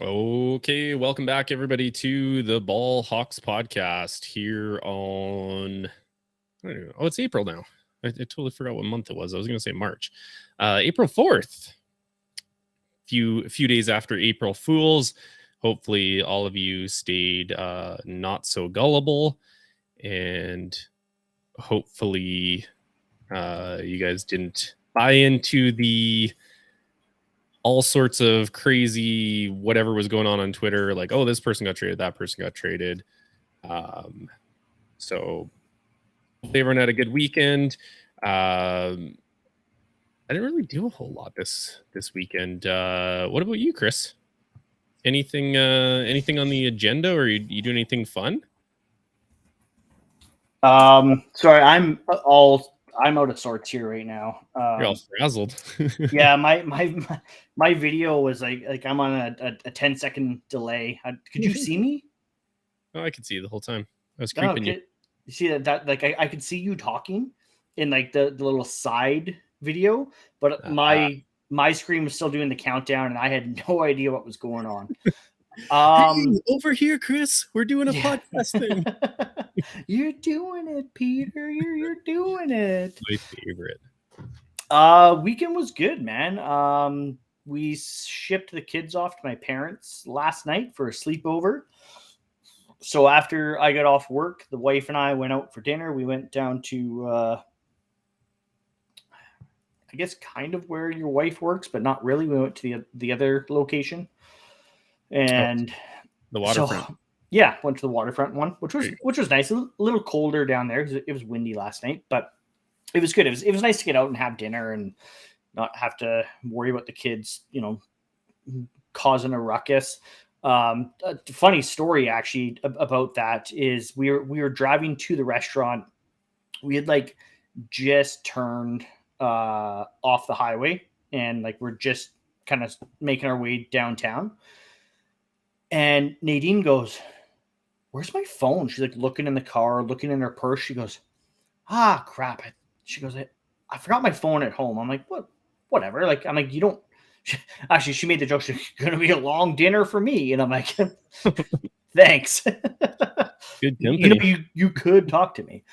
Okay, welcome back everybody to the Ball Hawks podcast here on, I don't know, it's April now. I totally forgot what month it was. I was going to say March. April 4th. Few days after April Fools. Hopefully all of you stayed not so gullible, and hopefully you guys didn't buy into the all sorts of crazy whatever was going on Twitter, like, oh, this person got traded, that person got traded. So everyone had a good weekend. I didn't really do a whole lot this weekend. What about you, Chris? Anything on the agenda, or you do anything fun? Sorry, I'm out of sorts here right now. You're all frazzled. Yeah, my video was like I'm on a 10-second delay. Could you see me? Oh, I could see you the whole time. I was creeping you. You see that like I could see you talking in like the little side video, but my screen was still doing the countdown, and I had no idea what was going on. Hey, over here, Chris. We're doing a podcast thing. You're doing it, Peter. You're doing it. My favorite. Weekend was good, man. We shipped the kids off to my parents last night for a sleepover. So after I got off work, the wife and I went out for dinner. We went down to, I guess, kind of where your wife works, but not really. We went to the other location, and the waterfront. So, yeah, went to the waterfront one, which was nice. A little colder down there because it was windy last night, but it was good. It was nice to get out and have dinner and not have to worry about the kids, causing a ruckus. A funny story actually about that is we were driving to the restaurant. We had like just turned off the highway, and like we're just kind of making our way downtown. And Nadine goes, "Where's my phone?" She's like looking in the car, looking in her purse. She goes, "Ah, crap." She goes, "I forgot my phone at home." I'm like, "What? Whatever." Like, I'm like, "You don't." Actually, she made the joke, "It's going to be a long dinner for me." And I'm like, "Thanks." Good company. You could talk to me.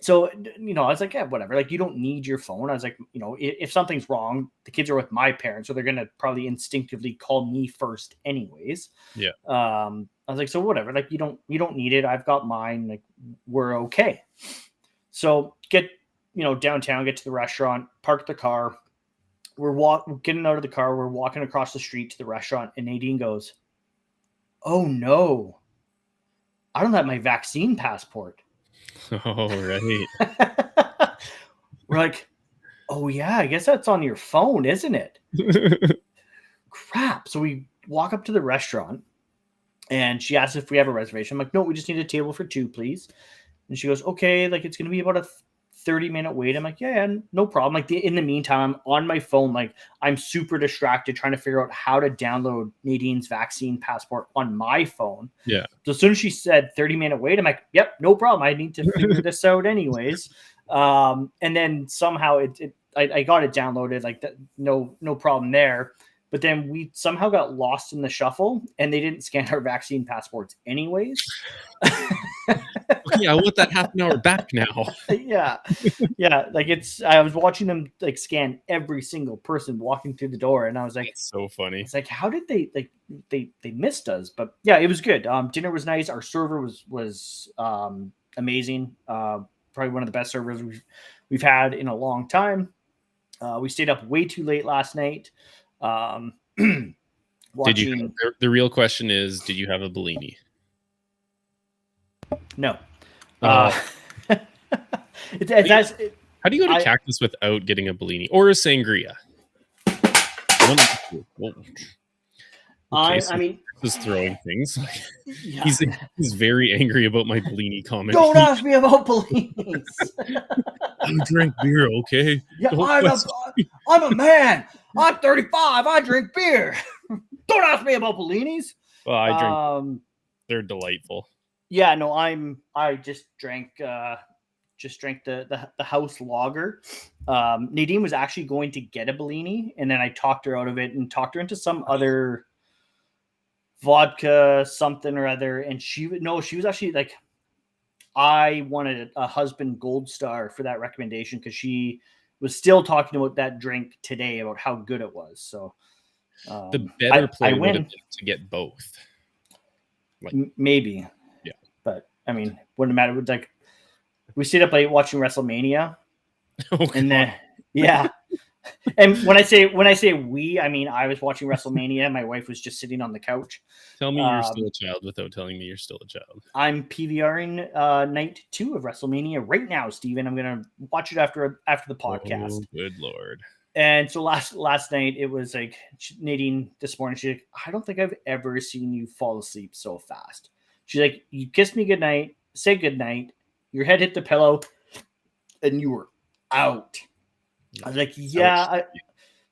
So, I was like, "Yeah, whatever." Like, you don't need your phone. I was like, if something's wrong, the kids are with my parents, so they're going to probably instinctively call me first anyways. Yeah. I was like, so whatever. Like, you don't need it. I've got mine. Like, we're okay. So get, downtown, get to the restaurant, park the car. We're getting out of the car. We're walking across the street to the restaurant, and Nadine goes, "Oh no, I don't have my vaccine passport." Oh, right. We're like, "Oh yeah, I guess that's on your phone, isn't it?" Crap. So we walk up to the restaurant, and she asks if we have a reservation. I'm like, "No, we just need a table for two, please." And she goes, "Okay, like it's going to be about a 30-minute wait." I'm like, yeah, no problem. Like in the meantime, I'm on my phone. Like I'm super distracted trying to figure out how to download Nadine's vaccine passport on my phone. Yeah. So as soon as she said 30-minute wait, I'm like, yep, no problem. I need to figure this out anyways. And then somehow I got it downloaded. Like no problem there. But then we somehow got lost in the shuffle, and they didn't scan our vaccine passports anyways. Okay, I want that half an hour back now. Yeah. Like I was watching them like scan every single person walking through the door, and I was like, "That's so funny." It's like, how did they they missed us? But yeah, it was good. Dinner was nice. Our server was amazing. Probably one of the best servers we've had in a long time. We stayed up way too late last night. Did you? The real question is, did you have a Bellini? No. How do you go to Cactus without getting a Bellini or a sangria? I mean, just throwing things. Yeah. He's very angry about my Bellini comment. Don't ask me about Bellinis. I drink beer, okay? Yeah, I'm a man. I'm 35. I drink beer. Don't ask me about Bellinis. Well, I drink. They're delightful. Yeah, no, I just drank just drank the house lager. Nadine was actually going to get a Bellini, and then I talked her out of it and talked her into some other vodka something or other. And she was actually like, I wanted a husband gold star for that recommendation because she was still talking about that drink today about how good it was. So the better play I would have been to get both. Like, maybe. Yeah. But I mean, wouldn't matter. With like, we stayed up late watching WrestleMania. And then, yeah. And when I say we, I mean I was watching WrestleMania. My wife was just sitting on the couch. Tell me you're still a child without telling me you're still a child. I'm PVRing night 2 of WrestleMania right now, Steven. I'm gonna watch it after the podcast. Oh, good Lord. And so last night it was like Nadine this morning. She's like, I don't think I've ever seen you fall asleep so fast. She's like, you kissed me goodnight, say goodnight, your head hit the pillow, and you were out. I was like, yeah. I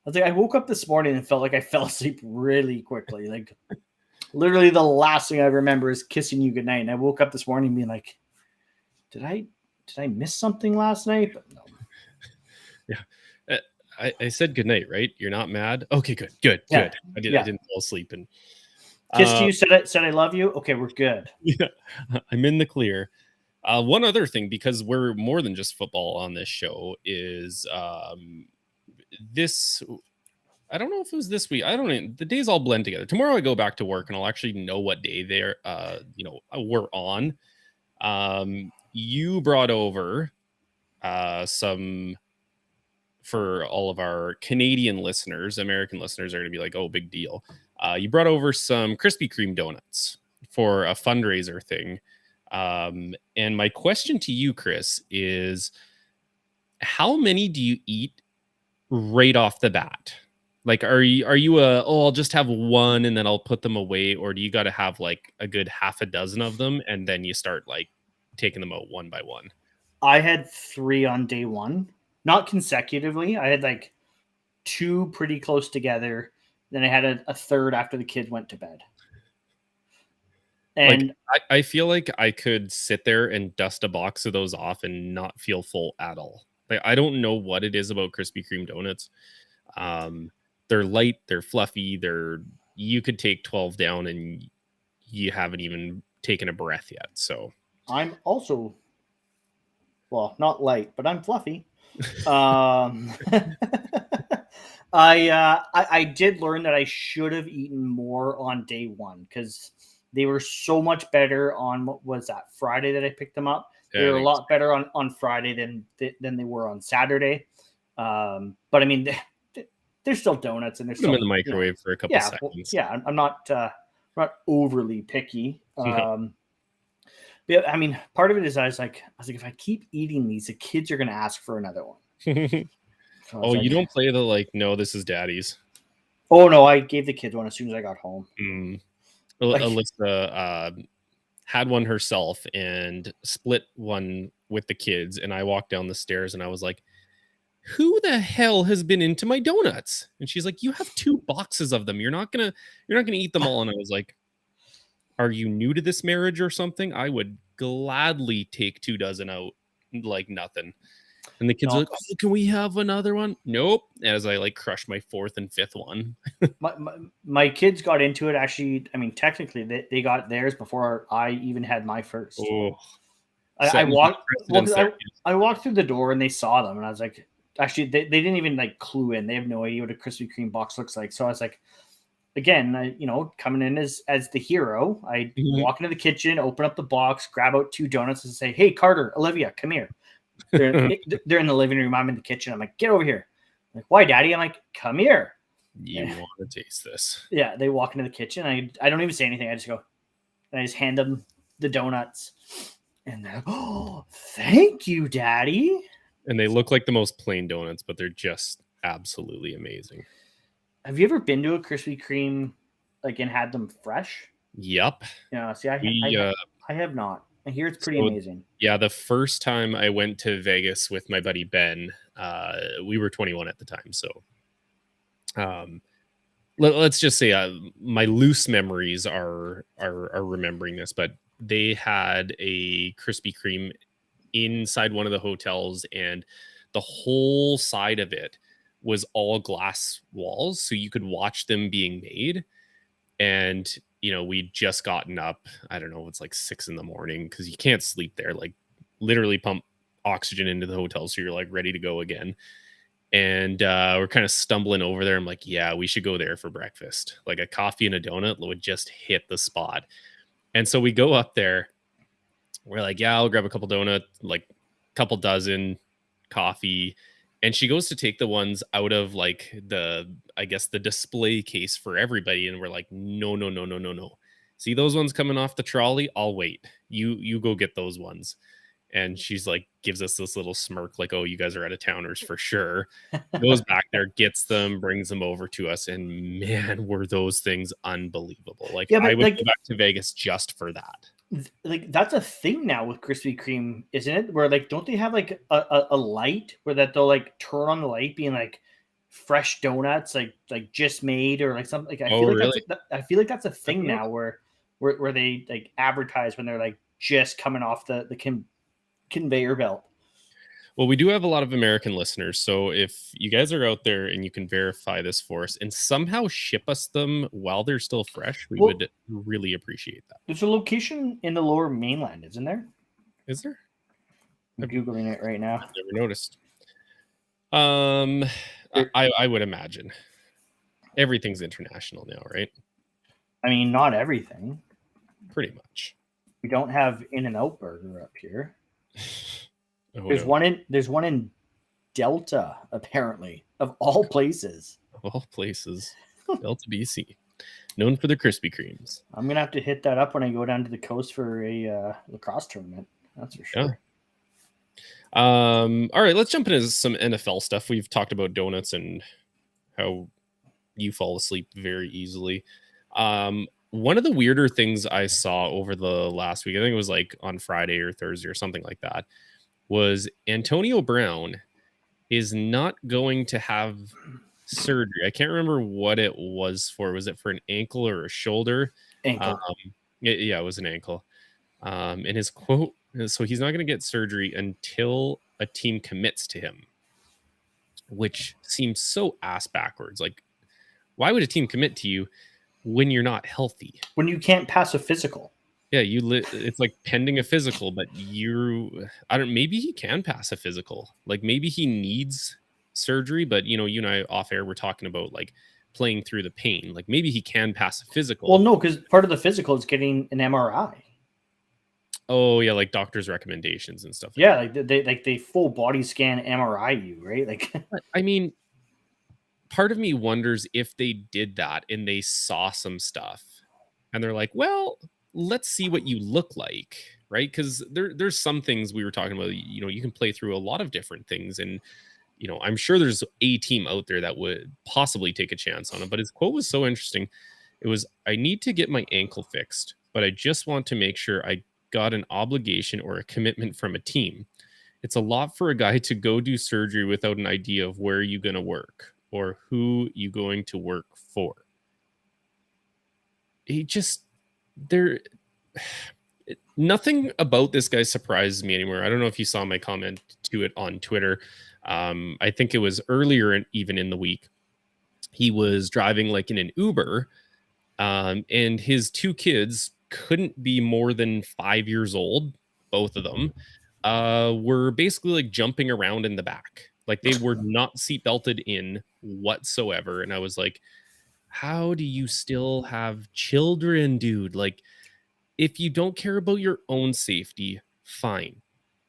was like, I woke up this morning and felt like I fell asleep really quickly. Like, literally the last thing I remember is kissing you goodnight. And I woke up this morning being like, did I miss something last night? But no. Yeah. I said goodnight, right? You're not mad? Okay, good. Yeah. I didn't fall asleep. And kissed you, said I love you. Okay, we're good. Yeah, I'm in the clear. One other thing, because we're more than just football on this show, is this. I don't know if it was this week. I don't know. The days all blend together. Tomorrow I go back to work and I'll actually know what day we're on. You brought over some for all of our Canadian listeners. American listeners are going to be like, oh, big deal. You brought over some Krispy Kreme donuts for a fundraiser thing. And my question to you, Chris, is how many do you eat right off the bat? Like, are you I'll just have one and then I'll put them away, or do you got to have like a good half a dozen of them and then you start like taking them out one by one? I had 3 on day 1, not consecutively. I had like 2 pretty close together. Then I had a third after the kids went to bed. And like, I feel like I could sit there and dust a box of those off and not feel full at all. Like, I don't know what it is about Krispy Kreme donuts. They're light, they're fluffy, you could take 12 down and you haven't even taken a breath yet. So I'm also, well, not light, but I'm fluffy. I did learn that I should have eaten more on day 1 because they were so much better on, what was that, Friday that I picked them up. They were a lot better on Friday than they were on Saturday. But I mean, they're still donuts, and they're still in the microwave for a couple seconds. Yeah, I'm not overly picky. Yeah, I mean, part of it is I was like, if I keep eating these, the kids are going to ask for another one. So like, you don't play the like, no, this is daddy's. Oh no, I gave the kids one as soon as I got home. Alyssa had one herself and split one with the kids, and I walked down the stairs and I was like, who the hell has been into my donuts? And she's like, you have 2 boxes of them. You're not gonna eat them all. And I was like, are you new to this marriage or something? I would gladly take 2 dozen out like nothing. And the kids are like, oh, can we have another one? Nope. As I like crush my 4th and 5th one. my kids got into it. Actually, I mean, technically they got theirs before I even had my first. Oh, I walked through the door and they saw them, and I was like, actually, they didn't even like clue in. They have no idea what a Krispy Kreme box looks like. So I was like, again, coming in as the hero, I walk into the kitchen, open up the box, grab out 2 donuts, and say, hey, Carter, Olivia, come here. They're in the living room. I'm in the kitchen. I'm like, get over here. I'm like, why, Daddy? I'm like, come here. You want to taste this? Yeah, they walk into the kitchen. I don't even say anything. I just go, and I just hand them the donuts. And they're like, oh, thank you, Daddy. And they look like the most plain donuts, but they're just absolutely amazing. Have you ever been to a Krispy Kreme and had them fresh? Yep. Yeah. See, I have not. I hear it's pretty amazing. Yeah, the first time I went to Vegas with my buddy Ben, we were 21 at the time. So let's just say my loose memories are remembering this, but they had a Krispy Kreme inside one of the hotels, and the whole side of it was all glass walls, so you could watch them being made. And we'd just gotten up, I don't know, it's like 6 a.m. because you can't sleep there, like literally pump oxygen into the hotel, so you're like ready to go again. And we're kind of stumbling over there. I'm like, yeah, we should go there for breakfast. Like a coffee and a donut would just hit the spot. And so we go up there. We're like, yeah, I'll grab a couple donuts, like a couple dozen, coffee. And she goes to take the ones out of like the display case for everybody. And we're like, no, no, no, no, no, no. See those ones coming off the trolley? I'll wait. You go get those ones. And she's like, gives us this little smirk, like, oh, you guys are out of towners for sure. Goes back there, gets them, brings them over to us. And man, were those things unbelievable. Like, I would go back to Vegas just for that. Like, that's a thing now with Krispy Kreme, isn't it? Where like, don't they have like a light where that they'll like turn on the light being like fresh donuts, like just made, or like something like, I feel like that's a thing now where they like advertise when they're like just coming off the conveyor belt. Well, we do have a lot of American listeners, so if you guys are out there and you can verify this for us and somehow ship us them while they're still fresh, we would really appreciate that. There's a location in the Lower Mainland, isn't there? Is there? I'm Googling it right now. I've never noticed. I would imagine everything's international now, right? I mean, not everything. Pretty much. We don't have In-N-Out Burger up here. There's no. one in Delta, apparently, of all places. Of all places, Delta, BC, known for the Krispy Kremes. I'm gonna have to hit that up when I go down to the coast for a lacrosse tournament. That's for sure. Yeah. All right, let's jump into some NFL stuff. We've talked about donuts and how you fall asleep very easily. One of the weirder things I saw over the last week, I think it was like on Friday or Thursday or something like that, was Antonio Brown is not going to have surgery. I can't remember what it was for. Was it for an ankle or a shoulder? Ankle. Yeah, it was an ankle. And his quote, so he's not going to get surgery until a team commits to him, which seems so ass backwards. Like, why would a team commit to you when you're not healthy? When you can't pass a physical. Yeah, it's like pending a physical, but maybe he can pass a physical. Like maybe he needs surgery, but you and I off air, we're talking about like playing through the pain. Like maybe he can pass a physical. Well, no, because part of the physical is getting an MRI. Oh yeah, like doctor's recommendations and stuff. Yeah, they full body scan MRI you, right? Like, I mean, part of me wonders if they did that and they saw some stuff and they're like, well, let's see what you look like, right? Because there's some things we were talking about, you can play through a lot of different things, and I'm sure there's a team out there that would possibly take a chance on it. But his quote was so interesting. It was, I need to get my ankle fixed, but I just want to make sure I got an obligation or a commitment from a team. It's a lot for a guy to go do surgery without an idea of where you're going to work or who you going to work for. Nothing about this guy surprises me anymore. I don't know if you saw my comment to it on Twitter. I think it was earlier even in the week. He was driving like in an Uber, and his two kids couldn't be more than 5 years old. Both of them were basically like jumping around in the back. Like they were not seat belted in whatsoever. And I was like, how do you still have children, dude? Like, if you don't care about your own safety, fine.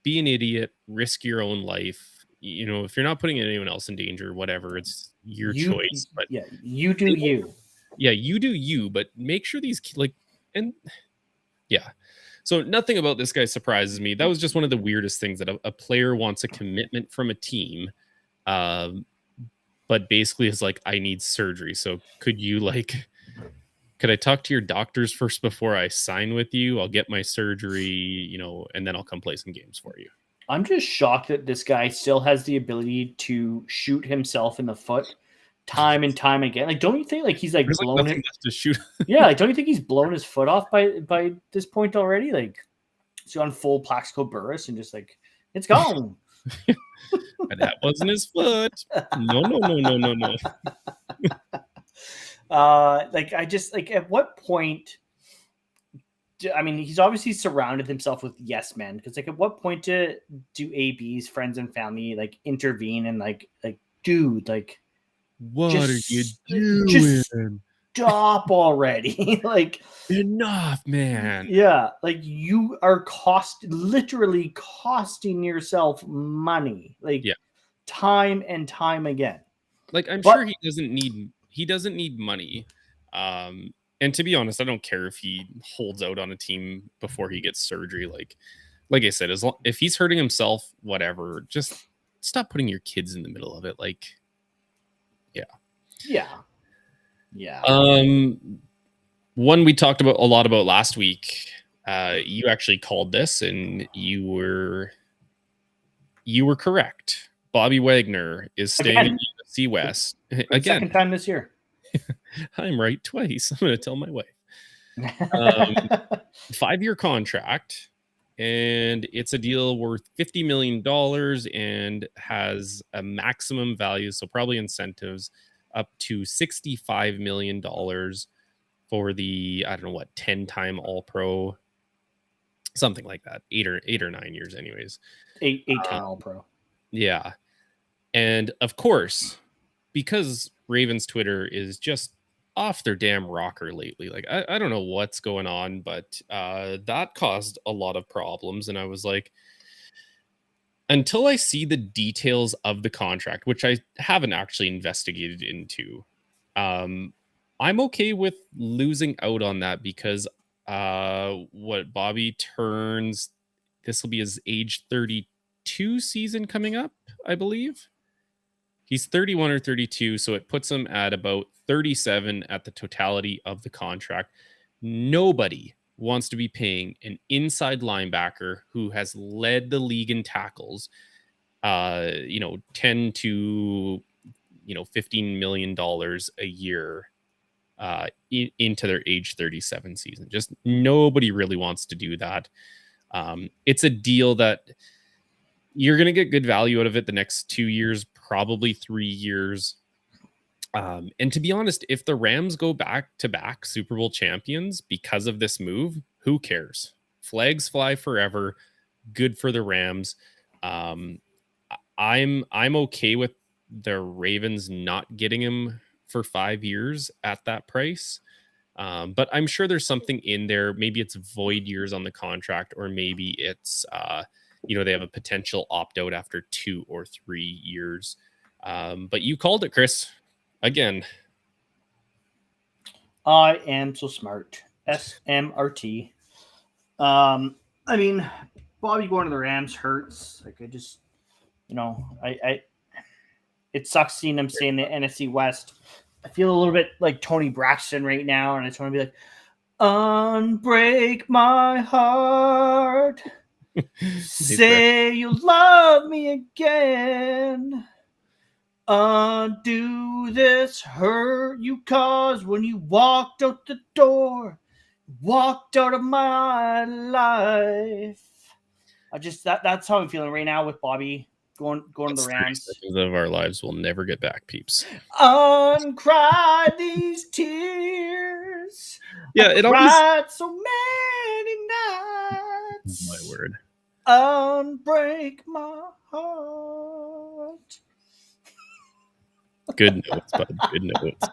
Be an idiot, risk your own life. If you're not putting anyone else in danger, whatever, it's your choice. But yeah, you do you. Yeah, you do you, but make sure these So nothing about this guy surprises me. That was just one of the weirdest things, that a player wants a commitment from a team, but basically is like, I need surgery. So could I talk to your doctors first before I sign with you? I'll get my surgery, and then I'll come play some games for you. I'm just shocked that this guy still has the ability to shoot himself in the foot time and time again. Like, don't you think like he's like There's blown it to shoot? Yeah, like don't you think he's blown his foot off by this point already? Like, he's gone full Plaxico Burress and just like It's gone. That wasn't his foot. No. Like I just like at what point? I mean, he's obviously surrounded himself with yes men because like at what point do AB's friends and family like intervene and like dude like what are you doing? Just stop already. Like enough, man. Yeah, like you are literally costing yourself money, like time and time again. Like I'm sure he doesn't need money. And to be honest, I don't care if he holds out on a team before he gets surgery. Like I said, if he's hurting himself, whatever, just stop putting your kids in the middle of it. Like, yeah. One we talked about a lot about last week. You actually called this, and you were correct. Bobby Wagner is staying in the NFC West again. Second time this year. I'm right twice. I'm going to tell my wife. 5-year contract, and it's a deal worth $50 million and has a maximum value, so probably incentives up to $65 million for the, I don't know what, 10-time All-Pro, something like that. 8 or 9 years anyways. 8-time All-Pro. Yeah. And of course, because Ravens Twitter is just off their damn rocker lately. Like, I don't know what's going on, but that caused a lot of problems. And I was like, until I see the details of the contract, which I haven't actually investigated into, I'm okay with losing out on that because what Bobby turns, this will be his age 32 season coming up, I believe. He's 31 or 32, so it puts him at about 37 at the totality of the contract. Nobody wants to be paying an inside linebacker who has led the league in tackles, 10 to, $15 million a year into their age 37 season. Just nobody really wants to do that. It's a deal that you're going to get good value out of it the next 2 years, probably 3 years. And to be honest, if the Rams go back-to-back Super Bowl champions because of this move, who cares? Flags fly forever. Good for the Rams. I'm okay with the Ravens not getting him for 5 years at that price. But I'm sure there's something in there. Maybe it's void years on the contract, or maybe it's they have a potential opt-out after 2 or 3 years. But you called it, Chris. Again. I am so smart. SMRT. I mean, Bobby going to the Rams hurts. Like, I just, it sucks seeing him stay in the NFC West. I feel a little bit like Tony Braxton right now, and I just want to be like, unbreak my heart. Say you love me again. Undo this hurt you caused when you walked out the door, walked out of my life. That's how I'm feeling right now with Bobby going to the Rams. 30 seconds of our lives will never get back, peeps. Uncry these tears. Yeah, it cried so many nights. Oh, my word. Unbreak my heart. Good notes, bud. Good notes.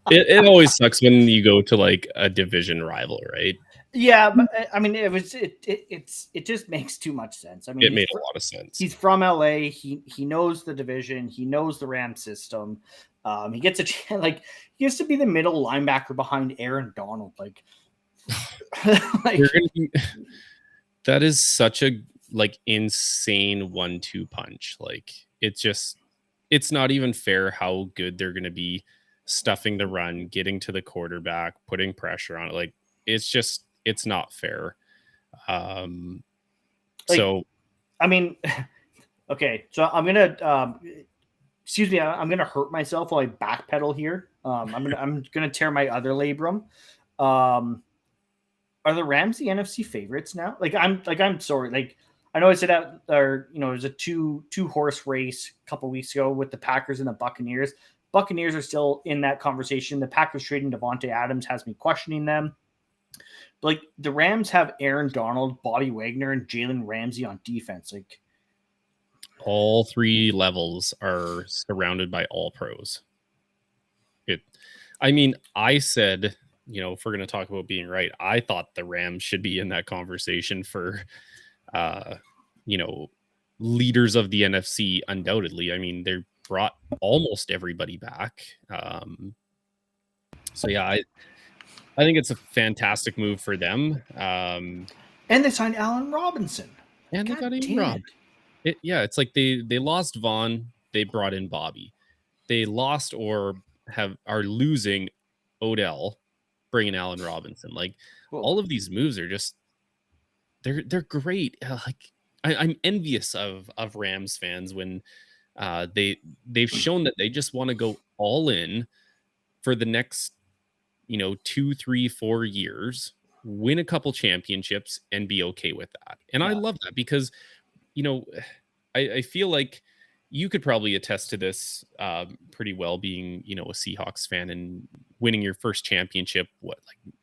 It always sucks when you go to like a division rival, right? Yeah, but I mean, it just makes too much sense. I mean, it made a lot of sense. He's from LA. He knows the division. He knows the Ram system. He gets a chance. Like, he used to be the middle linebacker behind Aaron Donald. Like that is such a insane 1-2 punch. Like, it's not even fair how good they're going to be stuffing the run, getting to the quarterback, putting pressure on it. Like, it's not fair. So, I mean, okay. So I'm going to, excuse me, I'm going to hurt myself while I backpedal here. I'm going to tear my other labrum. Are the Rams the NFC favorites now? I'm sorry. Like, I know I said that, or it was a two horse race a couple weeks ago with the Packers and the Buccaneers. Buccaneers are still in that conversation. The Packers trading Devontae Adams has me questioning them. But like the Rams have Aaron Donald, Bobby Wagner, and Jalen Ramsey on defense. Like all three levels are surrounded by all pros. I said, if we're going to talk about being right, I thought the Rams should be in that conversation for, leaders of the NFC, undoubtedly. I mean, they brought almost everybody back. So yeah, I think it's a fantastic move for them. And they signed Allen Robinson. And they got Rob. It's like they lost Vaughn, they brought in Bobby. They lost or are losing Odell, bringing Allen Robinson. Like all of these moves are just they're great. I'm envious of Rams fans when they've shown that they just want to go all in for the next 2, 3, 4 years, win a couple championships and be okay with that. And I love that because I feel like you could probably attest to this pretty well, being a Seahawks fan and winning your first championship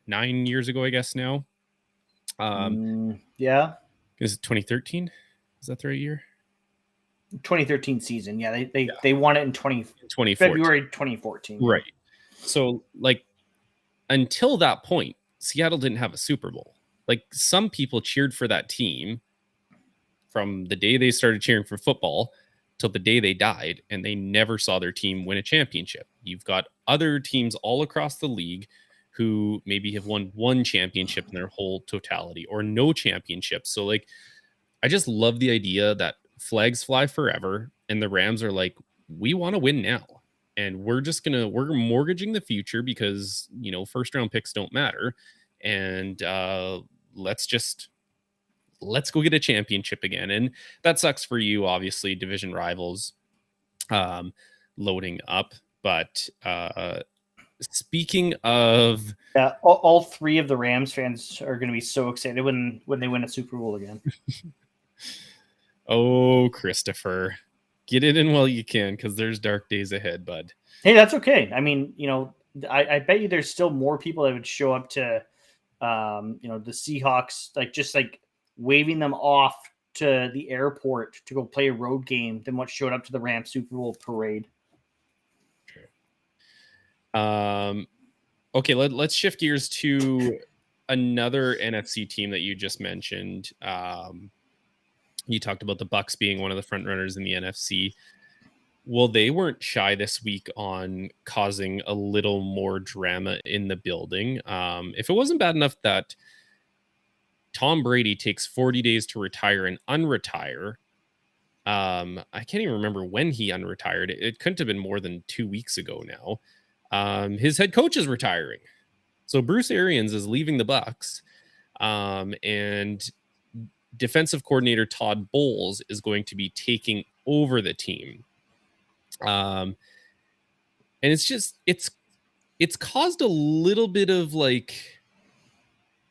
9 years ago, I guess now. Yeah. Is it 2013? Is that the right year? 2013 season. Yeah, they won it in 2014. February 2014. Right. So until that point, Seattle didn't have a Super Bowl. Like some people cheered for that team from the day they started cheering for football till the day they died, and they never saw their team win a championship. You've got other teams all across the league who maybe have won one championship in their whole totality or no championships. So I just love the idea that flags fly forever, and the Rams are like, we want to win now. And we're mortgaging the future because, first round picks don't matter. And let's go get a championship again. And that sucks for you, obviously, division rivals loading up. But speaking of... Yeah, all three of the Rams fans are going to be so excited when they win a Super Bowl again. Oh, Christopher, get it in while you can, because there's dark days ahead, bud. Hey, that's okay. I mean, I bet you there's still more people that would show up to, the Seahawks, just waving them off to the airport to go play a road game than what showed up to the Rams Super Bowl parade. Okay, let's shift gears to another NFC team that you just mentioned. You talked about the Bucs being one of the front runners in the NFC. Well, they weren't shy this week on causing a little more drama in the building. If it wasn't bad enough that Tom Brady takes 40 days to retire and unretire, I can't even remember when he unretired. It couldn't have been more than 2 weeks ago now. His head coach is retiring. So Bruce Arians is leaving the Bucs. And defensive coordinator Todd Bowles is going to be taking over the team. And it's caused a little bit of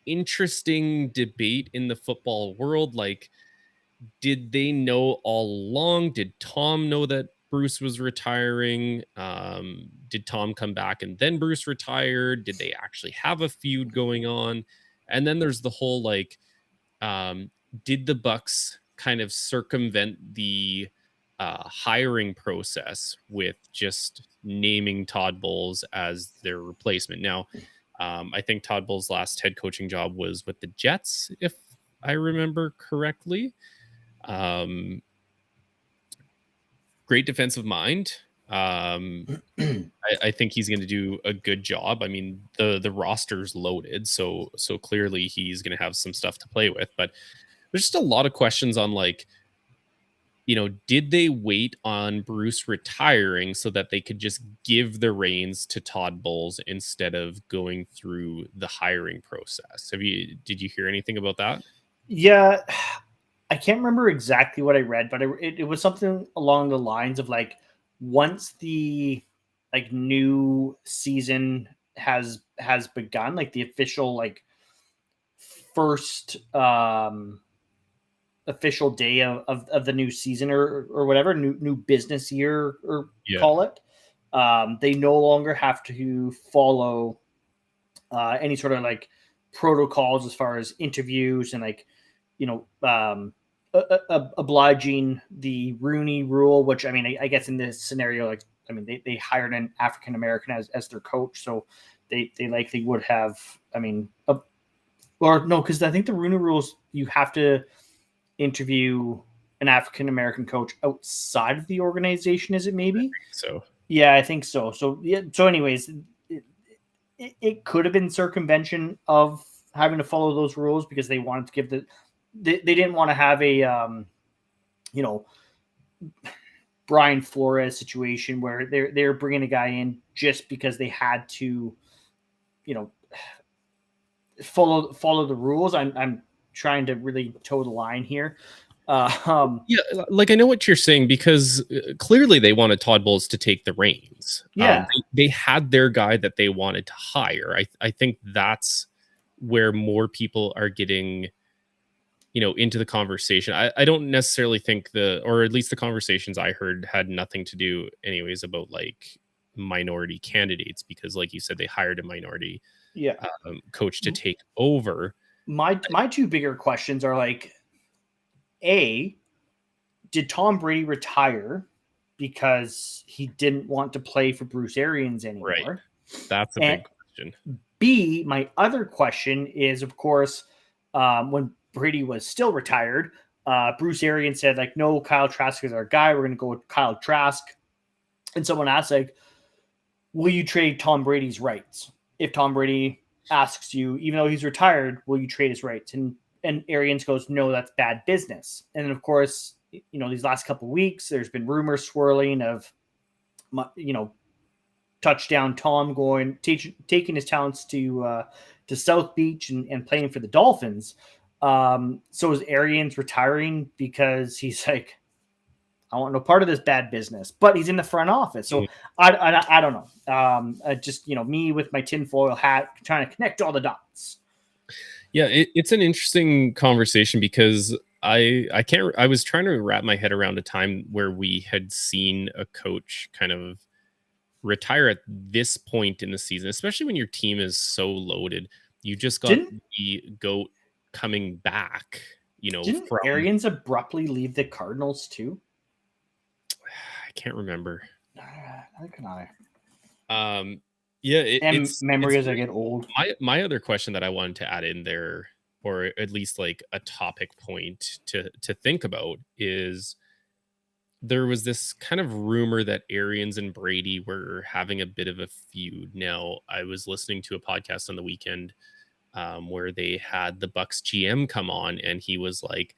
interesting debate in the football world. Did they know all along? Did Tom know that Bruce was retiring? Did Tom come back and then Bruce retired? Did they actually have a feud going on? And then there's the whole did the Bucs kind of circumvent the hiring process with just naming Todd Bowles as their replacement? Now, I think Todd Bowles' last head coaching job was with the Jets, if I remember correctly. Great defensive mind. I think he's going to do a good job. I mean, the roster's loaded, so clearly he's going to have some stuff to play with. But there's just a lot of questions on did they wait on Bruce retiring so that they could just give the reins to Todd Bowles instead of going through the hiring process? Did you hear anything about that? Yeah, I can't remember exactly what I read, but it was something along the lines of once the new season has begun, the official first official day of the new season or whatever, new business year or call it. They no longer have to follow any sort of like protocols as far as interviews and like, obliging the Rooney rule, which I mean, I guess in this scenario, like, I mean, they hired an African American as their coach, so they likely would have. I mean, or no, because I think the Rooney rules, you have to interview an African American coach outside of the organization. Is it maybe? So yeah, I think so. So yeah. So anyways, it could have been circumvention of having to follow those rules because they wanted to give they didn't want to have a Brian Flores situation where they're bringing a guy in just because they had to, follow the rules. I'm trying to really toe the line here. Like I know what you're saying because clearly they wanted Todd Bowles to take the reins. Yeah, they had their guy that they wanted to hire. I think that's where more people are getting, into the conversation. I don't necessarily think or at least the conversations I heard had nothing to do anyways about like minority candidates, because like you said, they hired a minority coach to take over. My two bigger questions are like, A, did Tom Brady retire because he didn't want to play for Bruce Arians anymore? Right. That's a big question. B, my other question is, of course, when Brady was still retired, Bruce Arians said, like, no, Kyle Trask is our guy. We're going to go with Kyle Trask. And someone asked, like, will you trade Tom Brady's rights? If Tom Brady asks you, even though he's retired, will you trade his rights? And Arians goes, no, that's bad business. And then, of course, these last couple of weeks, there's been rumors swirling of, touchdown Tom going, taking his talents to South Beach and playing for the Dolphins. So is Arians retiring because he's like, I want no part of this bad business, but he's in the front office. So I don't know. Just, me with my tinfoil hat trying to connect all the dots. Yeah, it's an interesting conversation because I was trying to wrap my head around a time where we had seen a coach kind of retire at this point in the season, especially when your team is so loaded. You just got the GOAT coming back, Didn't Arians abruptly leave the Cardinals too? I can't remember. How can I? Yeah, it's memory as I get old. My other question that I wanted to add in there, or at least like a topic point to think about, is there was this kind of rumor that Arians and Brady were having a bit of a feud. Now, I was listening to a podcast on the weekend where they had the Bucs GM come on, and he was like,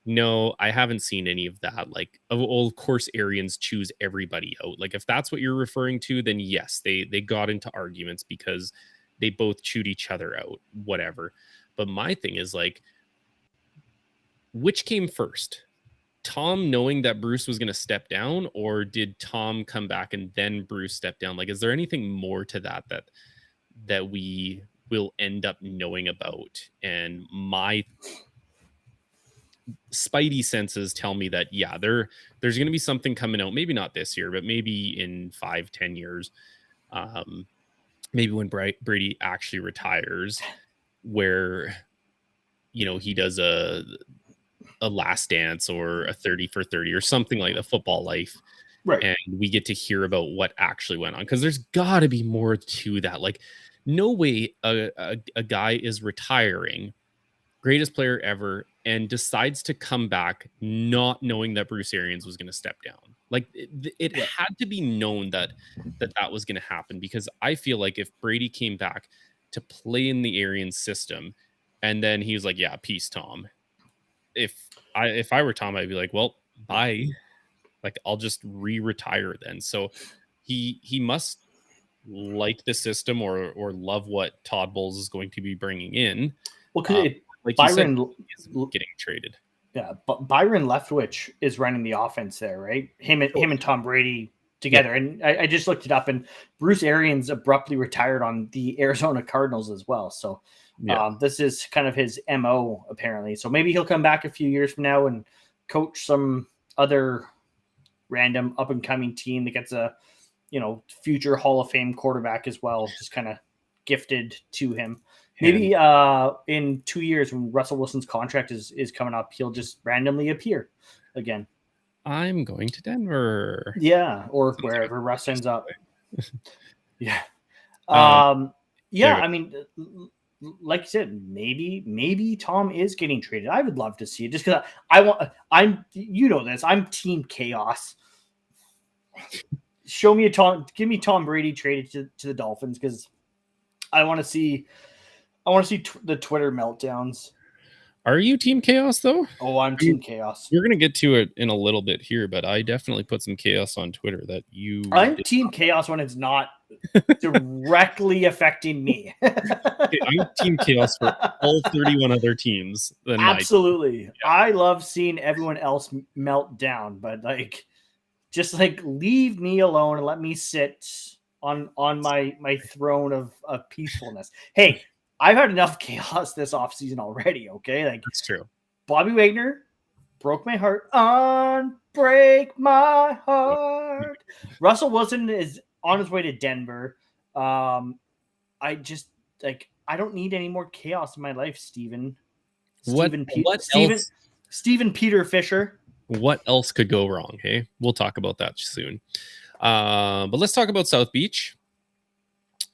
no, I haven't seen any of that. Like, of course, Arians choose everybody out. Like, if that's what you're referring to, then yes, they got into arguments because they both chewed each other out, whatever. But my thing is, like, which came first? Tom knowing that Bruce was going to step down, or did Tom come back and then Bruce step down? Like, is there anything more to that we will end up knowing about? And my spidey senses tell me that, yeah, there's going to be something coming out, maybe not this year, but maybe in 5-10 years, maybe when Brady actually retires, where, he does a last dance or a 30 for 30 or something like the football life. Right. And we get to hear about what actually went on. Because there's got to be more to that. Like, no way a guy is retiring, greatest player ever, and decides to come back not knowing that Bruce Arians was going to step down. Like, it had to be known that was going to happen, because I feel like if Brady came back to play in the Arians system and then he was like, yeah, peace, Tom. If I were Tom, I'd be like, well, bye. Like, I'll just re-retire then. So he must like the system or love what Todd Bowles is going to be bringing in. Well, because like Byron is getting traded. Yeah, but Byron Leftwich is running the offense there, right? Him and Tom Brady together. Yeah. And I just looked it up, and Bruce Arians abruptly retired on the Arizona Cardinals as well. So This is kind of his MO apparently. So maybe he'll come back a few years from now and coach some other random up and coming team that gets a, future Hall of Fame quarterback as well, just kind of gifted to him. Maybe in 2 years when Russell Wilson's contract is coming up, he'll just randomly appear again. I'm going to Denver. Yeah, or sounds wherever like Russ ends up. Yeah. I mean, like you said, maybe Tom is getting traded. I would love to see it just because I'm Team Chaos. Give me Tom Brady traded to the Dolphins because I want to see the Twitter meltdowns. Are you Team Chaos though? Oh, I'm Team Chaos. We're gonna get to it in a little bit here, but I definitely put some chaos on Twitter that you. I'm Team Chaos when it's not directly affecting me. I'm Team Chaos for all 31 other teams. Absolutely, I love seeing everyone else melt down, but just leave me alone and let me sit on my throne of peacefulness. Hey. I've had enough chaos this offseason already, okay? That's true. Bobby Wagner broke my heart. Unbreak my heart. Russell Wilson is on his way to Denver. I don't need any more chaos in my life, Steven Peter Fisher. What else could go wrong, hey? We'll talk about that soon. But let's talk about South Beach.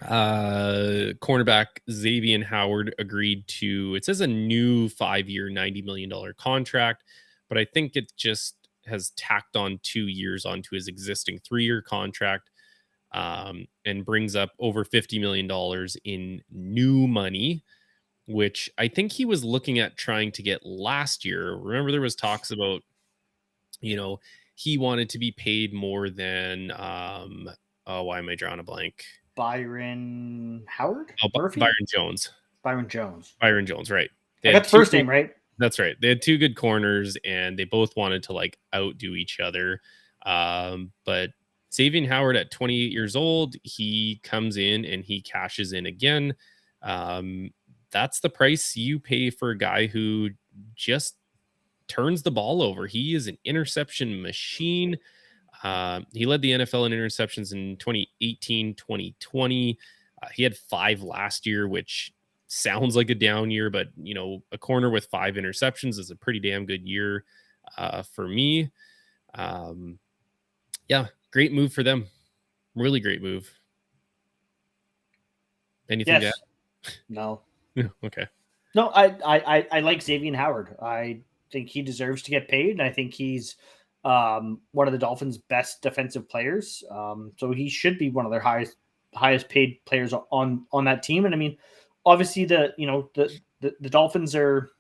Cornerback Xavier Howard agreed to, it says a new 5-year, $90 million contract, but I think it just has tacked on 2 years onto his existing 3-year contract, and brings up over $50 million in new money, which I think he was looking at trying to get last year. Remember, there was talks about, he wanted to be paid more than, why am I drawing a blank? Byron Howard? Byron Jones. Byron Jones, right. I got the first name right. That's right. They had 2 good corners, and they both wanted to outdo each other. But Xavier Howard at 28 years old, he comes in and he cashes in again. That's the price you pay for a guy who just turns the ball over. He is an interception machine. He led the NFL in interceptions in 2018, 2020. He had 5 last year, which sounds like a down year, but a corner with 5 interceptions is a pretty damn good year for me. Great move for them. Really great move. Anything to add? No. Okay. No, I like Xavier Howard. I think he deserves to get paid, and I think he's one of the Dolphins' best defensive players. So he should be one of their highest paid players on that team. And I mean, obviously the Dolphins are,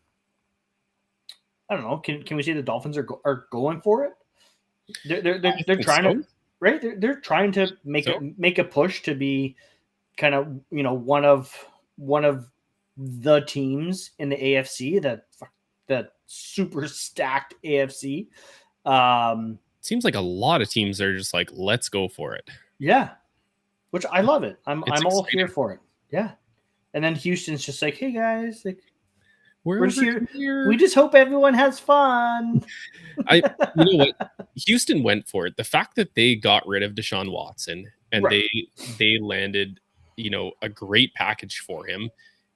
I don't know. Can we say the Dolphins are going for it? They're trying to, right? They're trying to make a push to be kind of, one of the teams in the AFC, that super stacked AFC. Seems like a lot of teams are just let's go for it. Yeah, which I love it. I'm all here for it. Yeah, and then Houston's just hey guys, we're just here. We just hope everyone has fun. You know what? Houston went for it. The fact that they got rid of Deshaun Watson and they landed, a great package for him,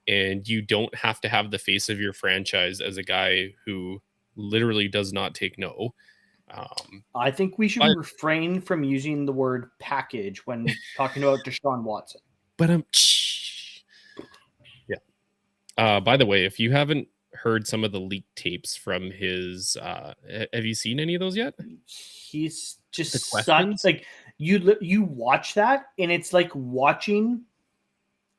and you don't have to have the face of your franchise as a guy who literally does not take no. I think we should refrain from using the word package when talking about Deshaun Watson. But by the way, if you haven't heard some of the leaked tapes from his, have you seen any of those yet? He's just such you watch that and it's like watching.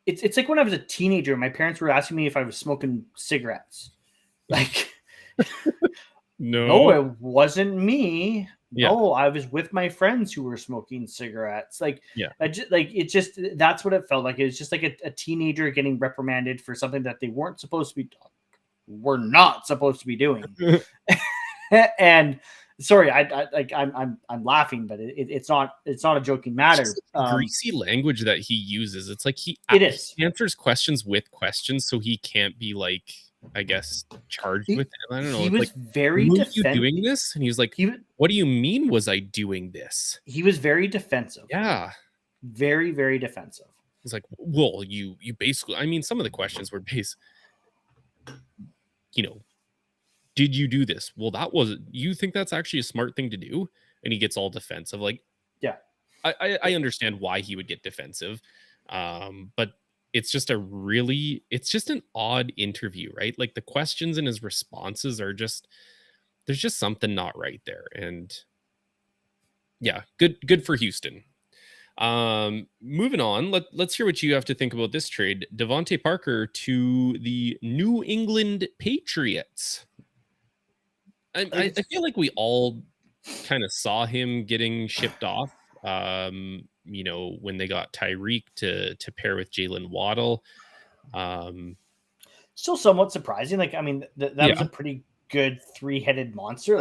It's like when I was a teenager, my parents were asking me if I was smoking cigarettes. No, it wasn't me. Yeah. No, I was with my friends who were smoking cigarettes. That's what it felt like. It was just like a teenager getting reprimanded for something that they were not supposed to be doing. And Sorry, I'm laughing, but it's not a joking matter. Greasy language that he uses. It's like he answers questions with questions, so he can't be like, I guess, charged with it. I don't know. He was like, very were you doing this? And he was like, what do you mean was I doing this? He was very defensive. Yeah. Very, very defensive. He's like, well, you basically, I mean, some of the questions were based, did you do this? Well, you think that's actually a smart thing to do? And he gets all defensive. Like, yeah, I understand why he would get defensive. But it's just an odd interview, right? Like the questions and his responses are there's just something not right there. And yeah, good for Houston. Moving on, let's hear what you have to think about this trade. Devontae Parker to the New England Patriots. I feel like we all kind of saw him getting shipped off. When they got Tyreek to pair with Jalen Waddle. Still somewhat surprising. Like, I mean, that was a pretty good 3-headed monster.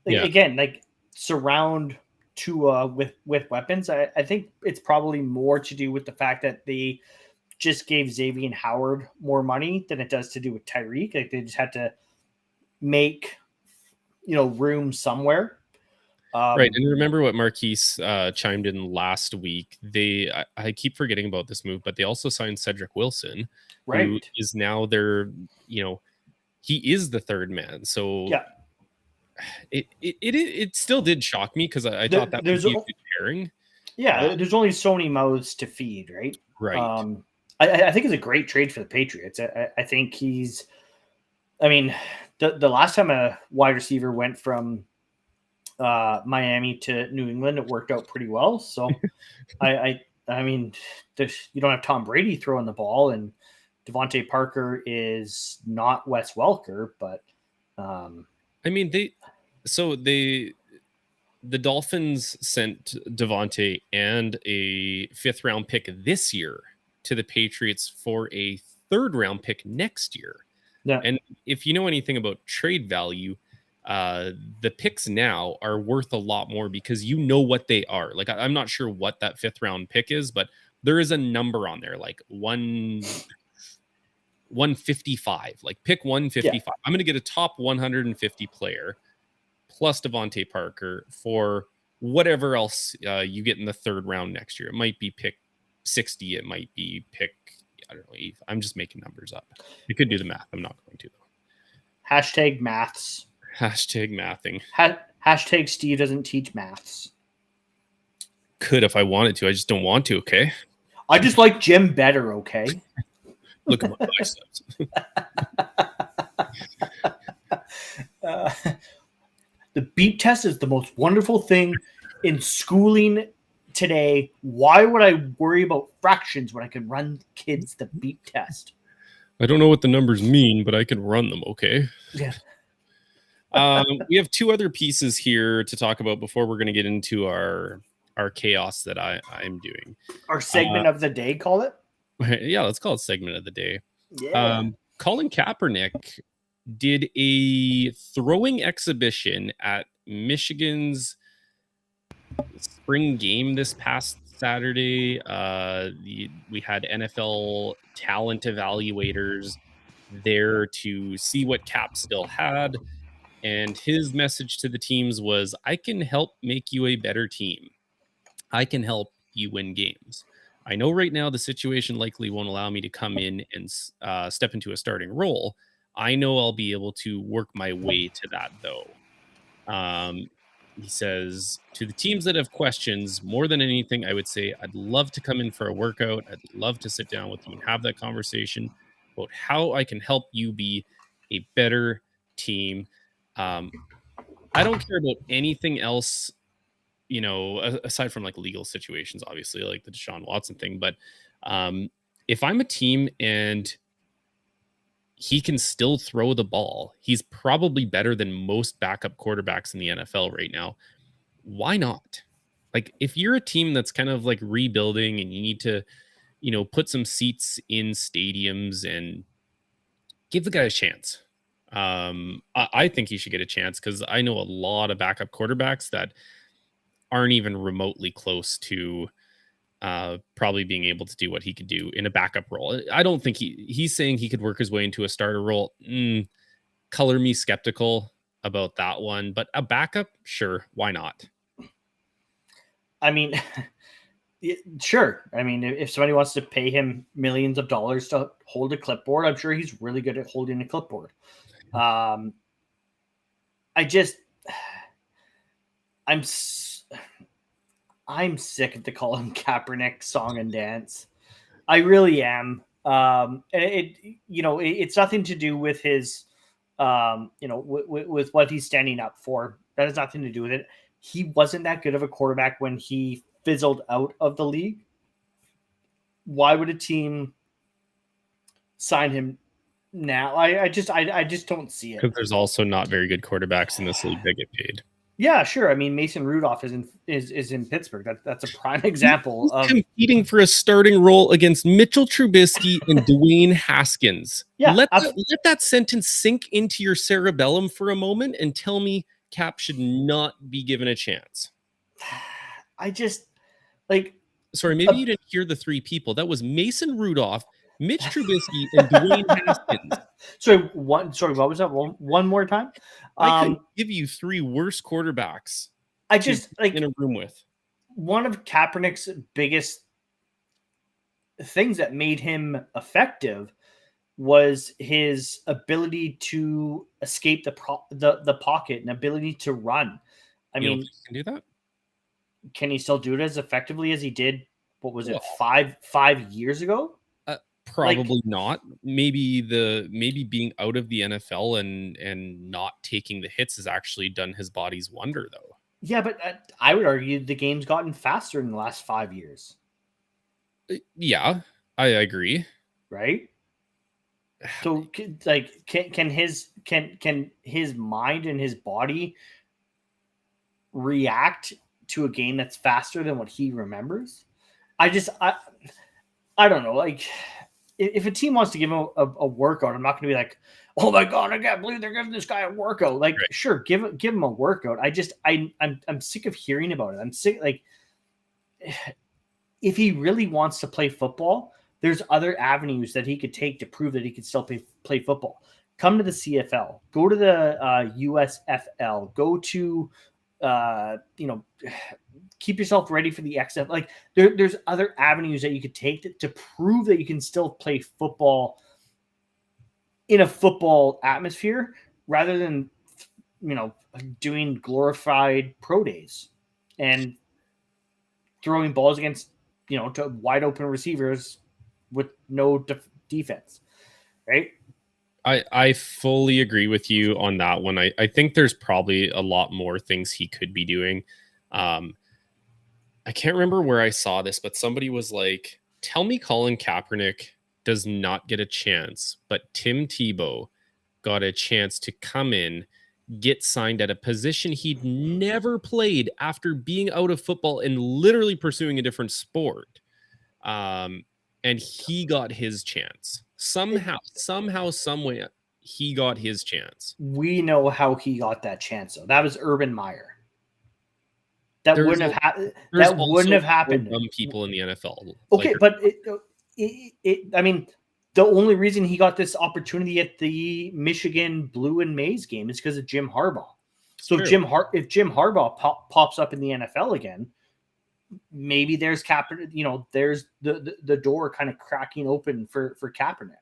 Again, like surround Tua with weapons. I think it's probably more to do with the fact that they just gave Xavier Howard more money than it does to do with Tyreek. Like they just had to make room somewhere. Right. And remember what Marquise chimed in last week. I keep forgetting about this move, but they also signed Cedric Wilson, right, who is now their, he is the third man. So yeah, it still did shock me because I thought that would be a good pairing. Yeah, there's only so many mouths to feed, right? Right. I think it's a great trade for the Patriots. I think the last time a wide receiver went from Miami to New England, it worked out pretty well. So I mean, you don't have Tom Brady throwing the ball, and Devontae Parker is not Wes Welker, but the Dolphins sent Devontae and a 5th round pick this year to the Patriots for a 3rd round pick next year. Yeah. And if you know anything about trade value, the picks now are worth a lot more because you know what they are. Like, I'm not sure what that 5th round pick is, but there is a number on there, like 155, like pick 155. Yeah. I'm going to get a top 150 player plus Devontae Parker for whatever else you get in the 3rd round next year. It might be pick 60. It might be pick, I don't know. I'm just making numbers up. You could do the math. I'm not going to, though. Hashtag maths. Hashtag mathing. Hashtag Steve doesn't teach maths. Could if I wanted to. I just don't want to, okay? I just like Jim better, okay? Look at my biceps. The beep test is the most wonderful thing in schooling today. Why would I worry about fractions when I can run kids the beep test? I don't know what the numbers mean, but I can run them, okay? Yeah. We have 2 other pieces here to talk about before we're going to get into our chaos that I'm doing. Our segment of the day, call it? Yeah, let's call it segment of the day. Yeah. Colin Kaepernick did a throwing exhibition at Michigan's spring game this past Saturday. We had NFL talent evaluators there to see what Cap still had. And his message to the teams was, I can help make you a better team. I can help you win games. I know right now the situation likely won't allow me to come in and step into a starting role. I know I'll be able to work my way to that, though. He says, to the teams that have questions, more than anything, I would say I'd love to come in for a workout. I'd love to sit down with you and have that conversation about how I can help you be a better team. I don't care about anything else, aside from like legal situations, obviously, like the Deshaun Watson thing. But if I'm a team and he can still throw the ball, he's probably better than most backup quarterbacks in the NFL right now. Why not? Like, if you're a team that's kind of like rebuilding and you need to, put some seats in stadiums and give the guy a chance. I think he should get a chance because I know a lot of backup quarterbacks that aren't even remotely close to probably being able to do what he could do in a backup role. I don't think he's saying he could work his way into a starter role. Color me skeptical about that one, but a backup, sure, why not? I mean, sure. I mean, if somebody wants to pay him millions of dollars to hold a clipboard, I'm sure he's really good at holding a clipboard. I'm sick of the Colin Kaepernick song and dance. I really am. It's nothing to do with his, with what he's standing up for. That has nothing to do with it. He wasn't that good of a quarterback when he fizzled out of the league. Why would a team sign him now? I just don't see it. Because there's also not very good quarterbacks in this league that get paid. Yeah, sure. I mean, Mason Rudolph is in Pittsburgh. That's a prime example of competing for a starting role against Mitchell Trubisky and Dwayne Haskins. Yeah, let that sentence sink into your cerebellum for a moment and tell me Cap should not be given a chance. I just like. Sorry, maybe you didn't hear the three people. That was Mason Rudolph, Mitch Trubisky, and Dwayne Haskins. Sorry, what was that? One more time? I could give you three worse quarterbacks. I just like in a room with. One of Kaepernick's biggest things that made him effective was his ability to escape the pocket and ability to run. I mean, he can do that. Can he still do it as effectively as he did? What was it, 5 years ago? Probably not. Maybe being out of the NFL and not taking the hits has actually done his body's wonder, though. Yeah, but I would argue the game's gotten faster in the last 5 years. Yeah, I agree. Right. So, like, can his mind and his body react to a game that's faster than what he remembers? I don't know. Like, if a team wants to give him a workout, I'm not going to be like, oh my God, I can't believe they're giving this guy a workout. Like, right. Sure, give him a workout. I'm sick of hearing about it. I'm sick. Like, if he really wants to play football, there's other avenues that he could take to prove that he could still play football. Come to the CFL, go to the USFL, go to, keep yourself ready for the XFL. Like there's other avenues that you could take to prove that you can still play football in a football atmosphere rather than, doing glorified pro days and throwing balls against, to wide open receivers with no defense, right? I fully agree with you on that one. I think there's probably a lot more things he could be doing. I can't remember where I saw this, but somebody was like, tell me Colin Kaepernick does not get a chance, but Tim Tebow got a chance to come in, get signed at a position he'd never played after being out of football and literally pursuing a different sport. And he got his chance. Somehow, some way, he got his chance. We know how he got that chance, though. That was Urban Meyer. That wouldn't have happened. That wouldn't have happened. Dumb people in the NFL. Okay, but I mean, the only reason he got this opportunity at the Michigan Blue and Maize game is because of Jim Harbaugh. So if Jim Harbaugh pops up in the NFL again, maybe there's Kaepernick, there's the door kind of cracking open for Kaepernick.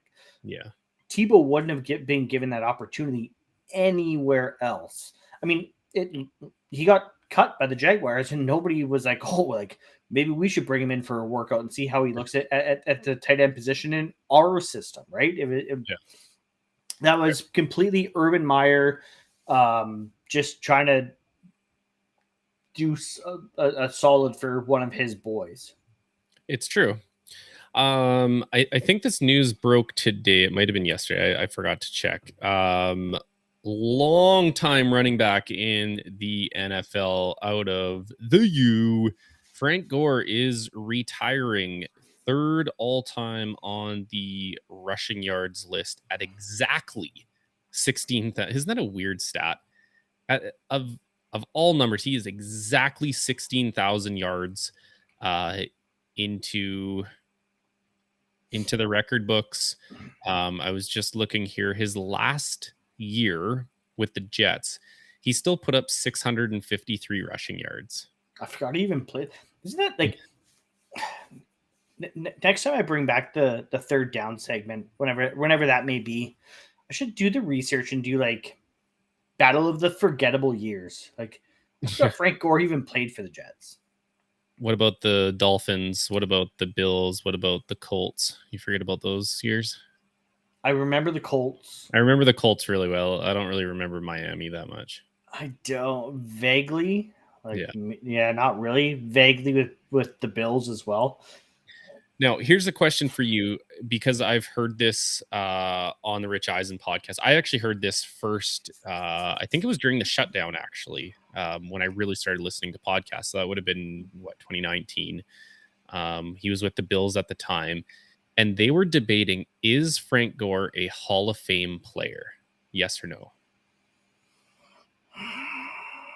Yeah. Tebow wouldn't have been given that opportunity anywhere else. I mean, he got cut by the Jaguars and nobody was like, oh, like maybe we should bring him in for a workout and see how he looks at the tight end position in our system. Right. That was completely Urban Meyer, just trying to do a solid for one of his boys. It's true. I think this news broke today. It might have been yesterday. I forgot to check. Long time running back in the NFL out of the U. Frank Gore is retiring, third all time on the rushing yards list at exactly 16,000. Isn't that a weird stat? Of all numbers, he is exactly 16,000 yards into the record books. I was just looking here. His last year with the Jets, he still put up 653 rushing yards. I forgot he even played. Isn't that like next time I bring back the third down segment, whenever that may be, I should do the research and do like battle of the forgettable years. Like, I forgot Frank Gore even played for the Jets. What about the Dolphins? What about the Bills? What about the Colts? You forget about those years? I remember the Colts. I remember the Colts really well. I don't really remember Miami that much. I don't vaguely. Yeah, not really. Vaguely with the Bills as well. Now, here's a question for you, because I've heard this on the Rich Eisen podcast. I actually heard this first. I think it was during the shutdown, actually, when I really started listening to podcasts. So that would have been, 2019. He was with the Bills at the time, and they were debating, is Frank Gore a Hall of Fame player? Yes or no?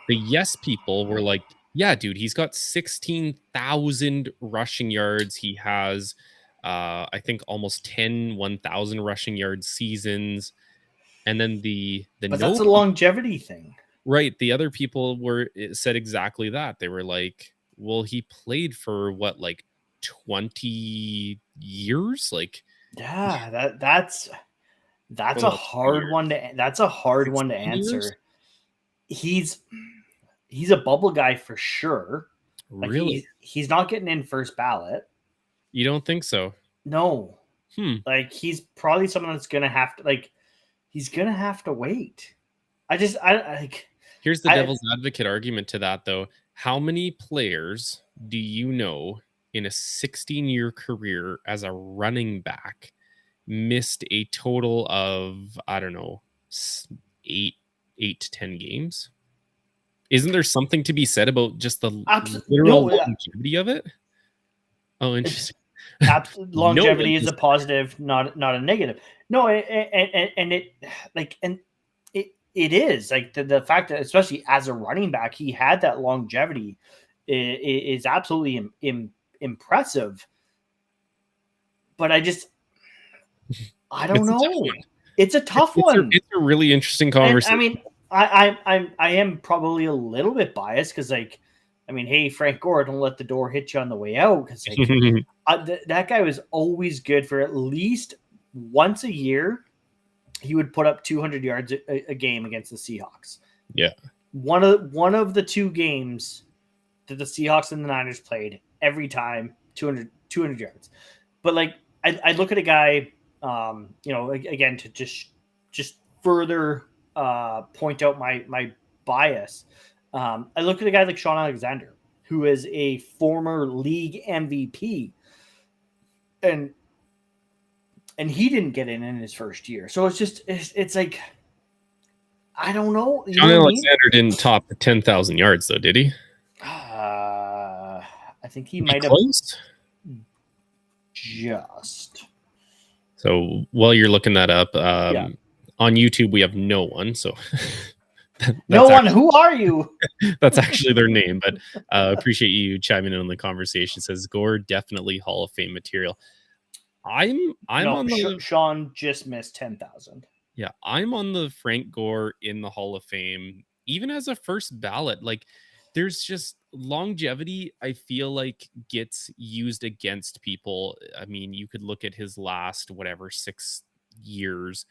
The yes people were like, yeah, dude, he's got 16,000 rushing yards. He has, I think, almost 10 1,000 rushing yard seasons. And then but that's a longevity thing, right? The other people said exactly that. They were like, well, he played for what, like 20 years? Like, yeah, that's a hard one to. That's a hard one to answer. Years? He's a bubble guy for sure. Like really? He's not getting in first ballot. You don't think so? No. Like, he's probably someone that's gonna have to, like, he's gonna have to wait. I like. Here's the devil's advocate argument to that, though. How many players do you know in a 16-year career as a running back missed a total of, I don't know, 8 to 10 games? Isn't there something to be said about just the literal longevity of it? Oh, interesting. Longevity is a positive, not a negative. No, and it is like the fact that, especially as a running back, he had that longevity is absolutely impressive. But I don't know. It's a tough one. It's a really interesting conversation. I mean, I am probably a little bit biased because, like, I mean, hey, Frank Gore, don't let the door hit you on the way out, because like, that guy was always good for at least once a year. He would put up 200 yards a game against the Seahawks. Yeah, one of the two games that the Seahawks and the Niners played, every time 200 yards. But like, I look at a guy, again, to just further point out my bias. I look at a guy like Sean Alexander, who is a former league MVP, and he didn't get in his first year. So it's like, I don't know. Sean Alexander didn't top the 10,000 yards, though, did he? I think he might have just. So while you're looking that up, on YouTube, we have no one. So no one. Who are you? That's actually their name, but appreciate you chiming in on the conversation. It says Gore definitely Hall of Fame material. Sean just missed 10,000. Yeah, I'm on the Frank Gore in the Hall of Fame, even as a first ballot. Like, there's just longevity, I feel like, gets used against people. I mean, you could look at his last 6 years,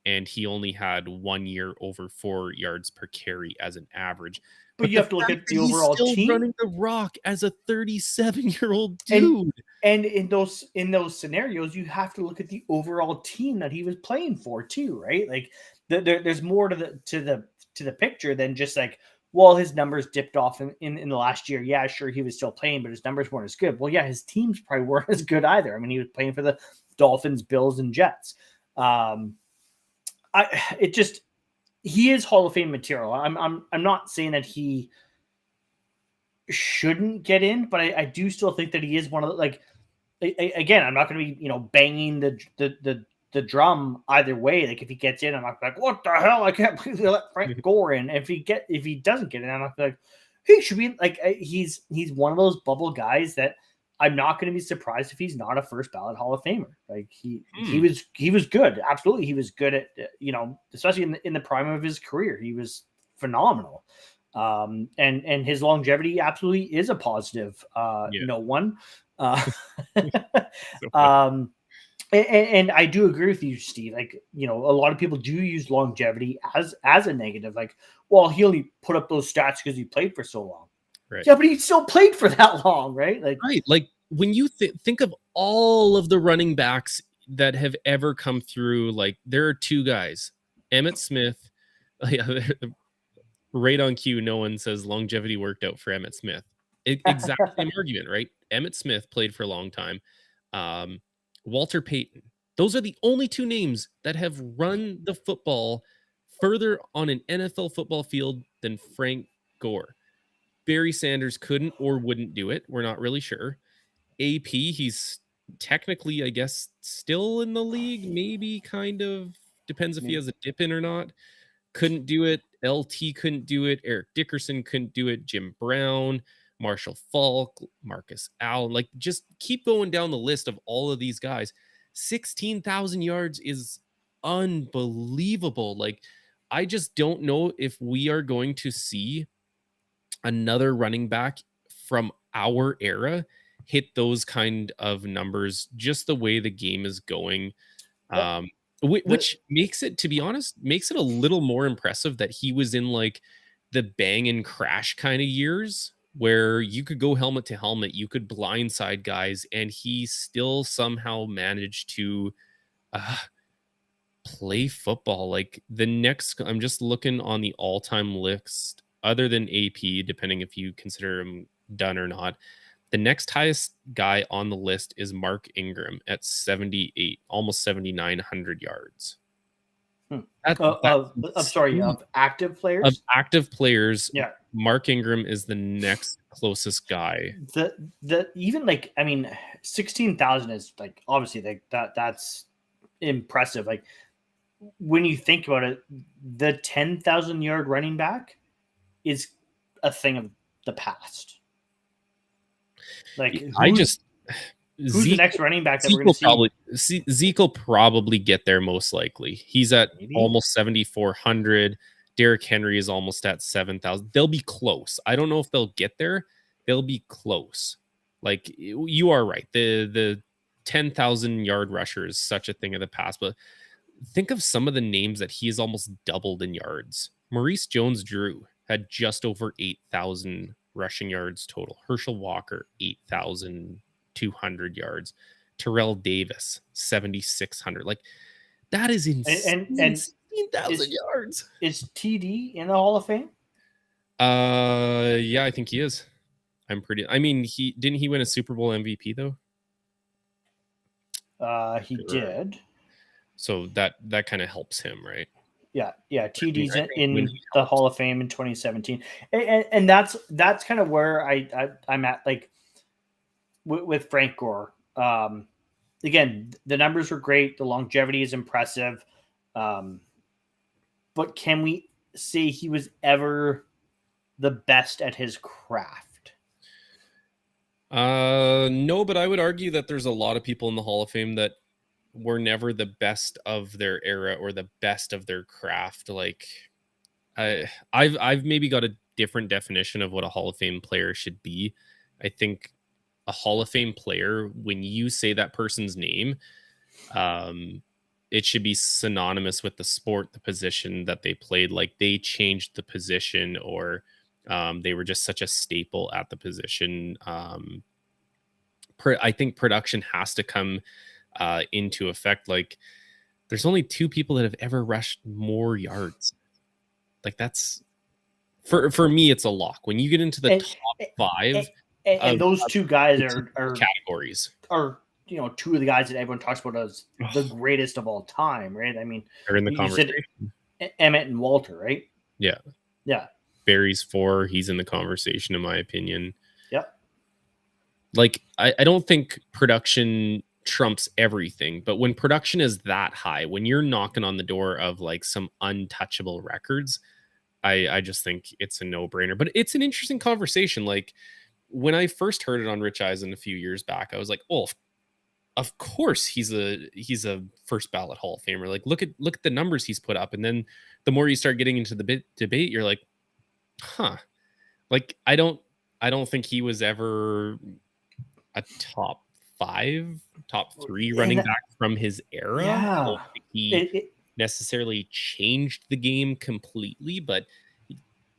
and he only had 1 year over 4 yards per carry as an average. But you have to look at the overall team. He's still running the rock as a 37-year-old dude. And in those scenarios, you have to look at the overall team that he was playing for too, right? Like, there's more to the picture than just like, well, his numbers dipped off in the last year. Yeah, sure, he was still playing, but his numbers weren't as good. Well, yeah, his teams probably weren't as good either. I mean, he was playing for the Dolphins, Bills, and Jets. He is Hall of Fame material. I'm not saying that he shouldn't get in, but I do still think that he is one of the, like, again, I'm not going to be banging the the drum either way. Like if he gets in, I'm not like, what the hell? I can't believe they let Frank Gore in. And if he doesn't get in, I'm not like, he should be like, he's one of those bubble guys that I'm not going to be surprised if he's not a first ballot Hall of Famer. Like he was good. Absolutely. He was good at, especially in the prime of his career, he was phenomenal. And his longevity absolutely is a positive. No one. And I do agree with you, Steve. Like, a lot of people do use longevity as a negative. Like, well, he only put up those stats because he played for so long. Right. Yeah, but he still played for that long, right? Like when you think of all of the running backs that have ever come through, like there are two guys, Emmitt Smith. Right on cue, no one says longevity worked out for Emmitt Smith. Exact same argument, right? Emmitt Smith played for a long time. Walter Payton. Those are the only two names that have run the football further on an NFL football field than Frank Gore. Barry Sanders couldn't or wouldn't do it. We're not really sure. AP, he's technically, I guess, still in the league. Maybe, kind of. Depends if he has a dip in or not. Couldn't do it. LT couldn't do it. Eric Dickerson couldn't do it. Jim Brown, Marshall Faulk, Marcus Allen. Like, just keep going down the list of all of these guys. 16,000 yards is unbelievable. Like, I just don't know if we are going to see another running back from our era hit those kind of numbers, just the way the game is going. Which makes it, to be honest, makes it a little more impressive that he was in like the bang and crash kind of years where you could go helmet to helmet, you could blindside guys, and he still somehow managed to play football. Like the next, I'm just looking on the all-time list, other than AP, depending if you consider him done or not. The next highest guy on the list is Mark Ingram at 78, almost 7,900 yards. I'm sorry, of active players? Of active players, yeah. Mark Ingram is the next closest guy. Even like, I mean, 16,000 is like, obviously that's impressive. Like when you think about it, the 10,000 yard running back is a thing of the past. Like who's the next running back that we're going to see? Zeke will probably get there most likely. He's at almost 7,400. Derrick Henry is almost at 7,000. They'll be close. I don't know if they'll get there. They'll be close. Like you are right. The 10,000 yard rusher is such a thing of the past. But think of some of the names that he has almost doubled in yards. Maurice Jones-Drew had just over 8,000 rushing yards total. Herschel Walker, 8,200 yards. Terrell Davis, 7,600. Like that is insane. And 16,000 yards. Is TD in the Hall of Fame? Yeah, I think he is. I mean, he win a Super Bowl MVP though? He did. So that kind of helps him, right? Yeah. TD's in the Hall of Fame in 2017, and that's kind of where I'm at. Like with Frank Gore, again, the numbers were great, the longevity is impressive, but can we say he was ever the best at his craft? No, but I would argue that there's a lot of people in the Hall of Fame that were never the best of their era or the best of their craft. Like I've maybe got a different definition of what a Hall of Fame player should be. I think a Hall of Fame player, when you say that person's name, it should be synonymous with the sport, the position that they played. Like they changed the position, or they were just such a staple at the position. I think production has to come into effect. Like there's only two people that have ever rushed more yards. Like that's for me, it's a lock. When you get into the top five, and those two guys are categories are two of the guys that everyone talks about as the greatest of all time, right? I mean, they're in the conversation. Emmett and Walter, right? Yeah. Barry's 4. He's in the conversation, in my opinion. Yep. Like I don't think production trumps everything. But when production is that high, when you're knocking on the door of like some untouchable records, I just think it's a no-brainer. But it's an interesting conversation. Like when I first heard it on Rich Eisen a few years back, I was like, oh, of course he's a first ballot Hall of Famer. Like look at the numbers he's put up. And then the more you start getting into the debate, you're like, huh. Like I don't think he was ever a top 5, top 3 running back from his era. Yeah. I don't think he necessarily changed the game completely, but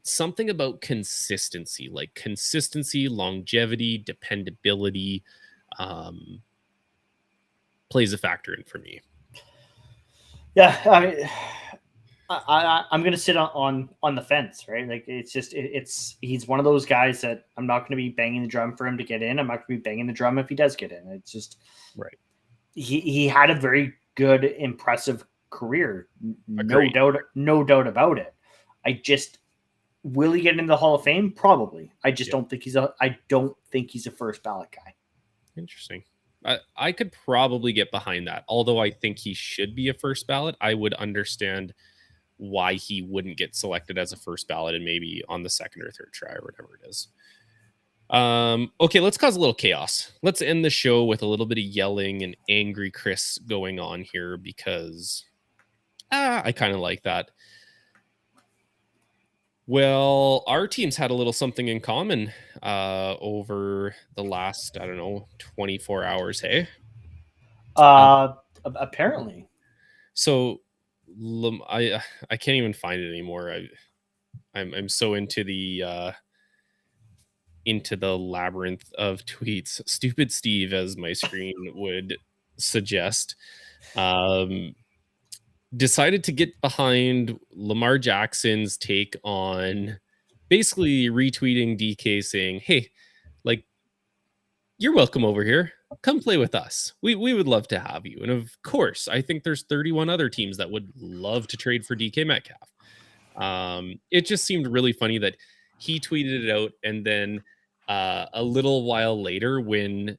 something about consistency, longevity, dependability, plays a factor in for me. Yeah, I mean, I'm gonna sit on the fence, right? Like it's just he's one of those guys that I'm not gonna be banging the drum for him to get in. I'm not gonna be banging the drum if he does get in. It's just right. He had a very good, impressive career, no doubt about it. I just will he get into the Hall of Fame? Probably. I just don't think he's a first ballot guy. Interesting. I could probably get behind that. Although I think he should be a first ballot, I would understand why he wouldn't get selected as a first ballot and maybe on the second or third try or whatever it is. Okay, let's cause a little chaos. Let's end the show with a little bit of yelling and angry Chris going on here because I kind of like that. Well, our teams had a little something in common over the last, 24 hours, hey? Apparently. So I can't even find it anymore. I'm so into the labyrinth of tweets. Stupid Steve, as my screen would suggest, decided to get behind Lamar Jackson's take on basically retweeting DK saying, hey, like, you're welcome over here. Come play with us. We would love to have you. And of course, I think there's 31 other teams that would love to trade for DK Metcalf. It just seemed really funny that he tweeted it out. And then a little while later, when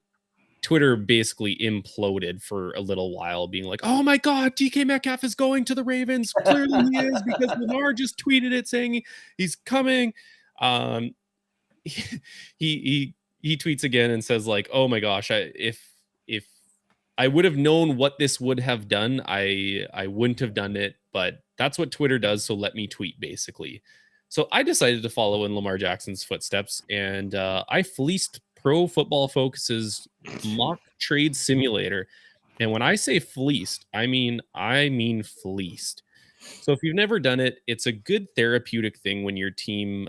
Twitter basically imploded for a little while, being like, oh my God, DK Metcalf is going to the Ravens. Clearly he is, because Lamar just tweeted it saying he's coming. He tweets again and says like, oh my gosh, if I would have known what this would have done, I wouldn't have done it, but that's what Twitter does, so let me tweet, basically. So I decided to follow in Lamar Jackson's footsteps, and I fleeced Pro Football Focus's mock trade simulator. And when I say fleeced, I mean fleeced. So if you've never done it, it's a good therapeutic thing when your team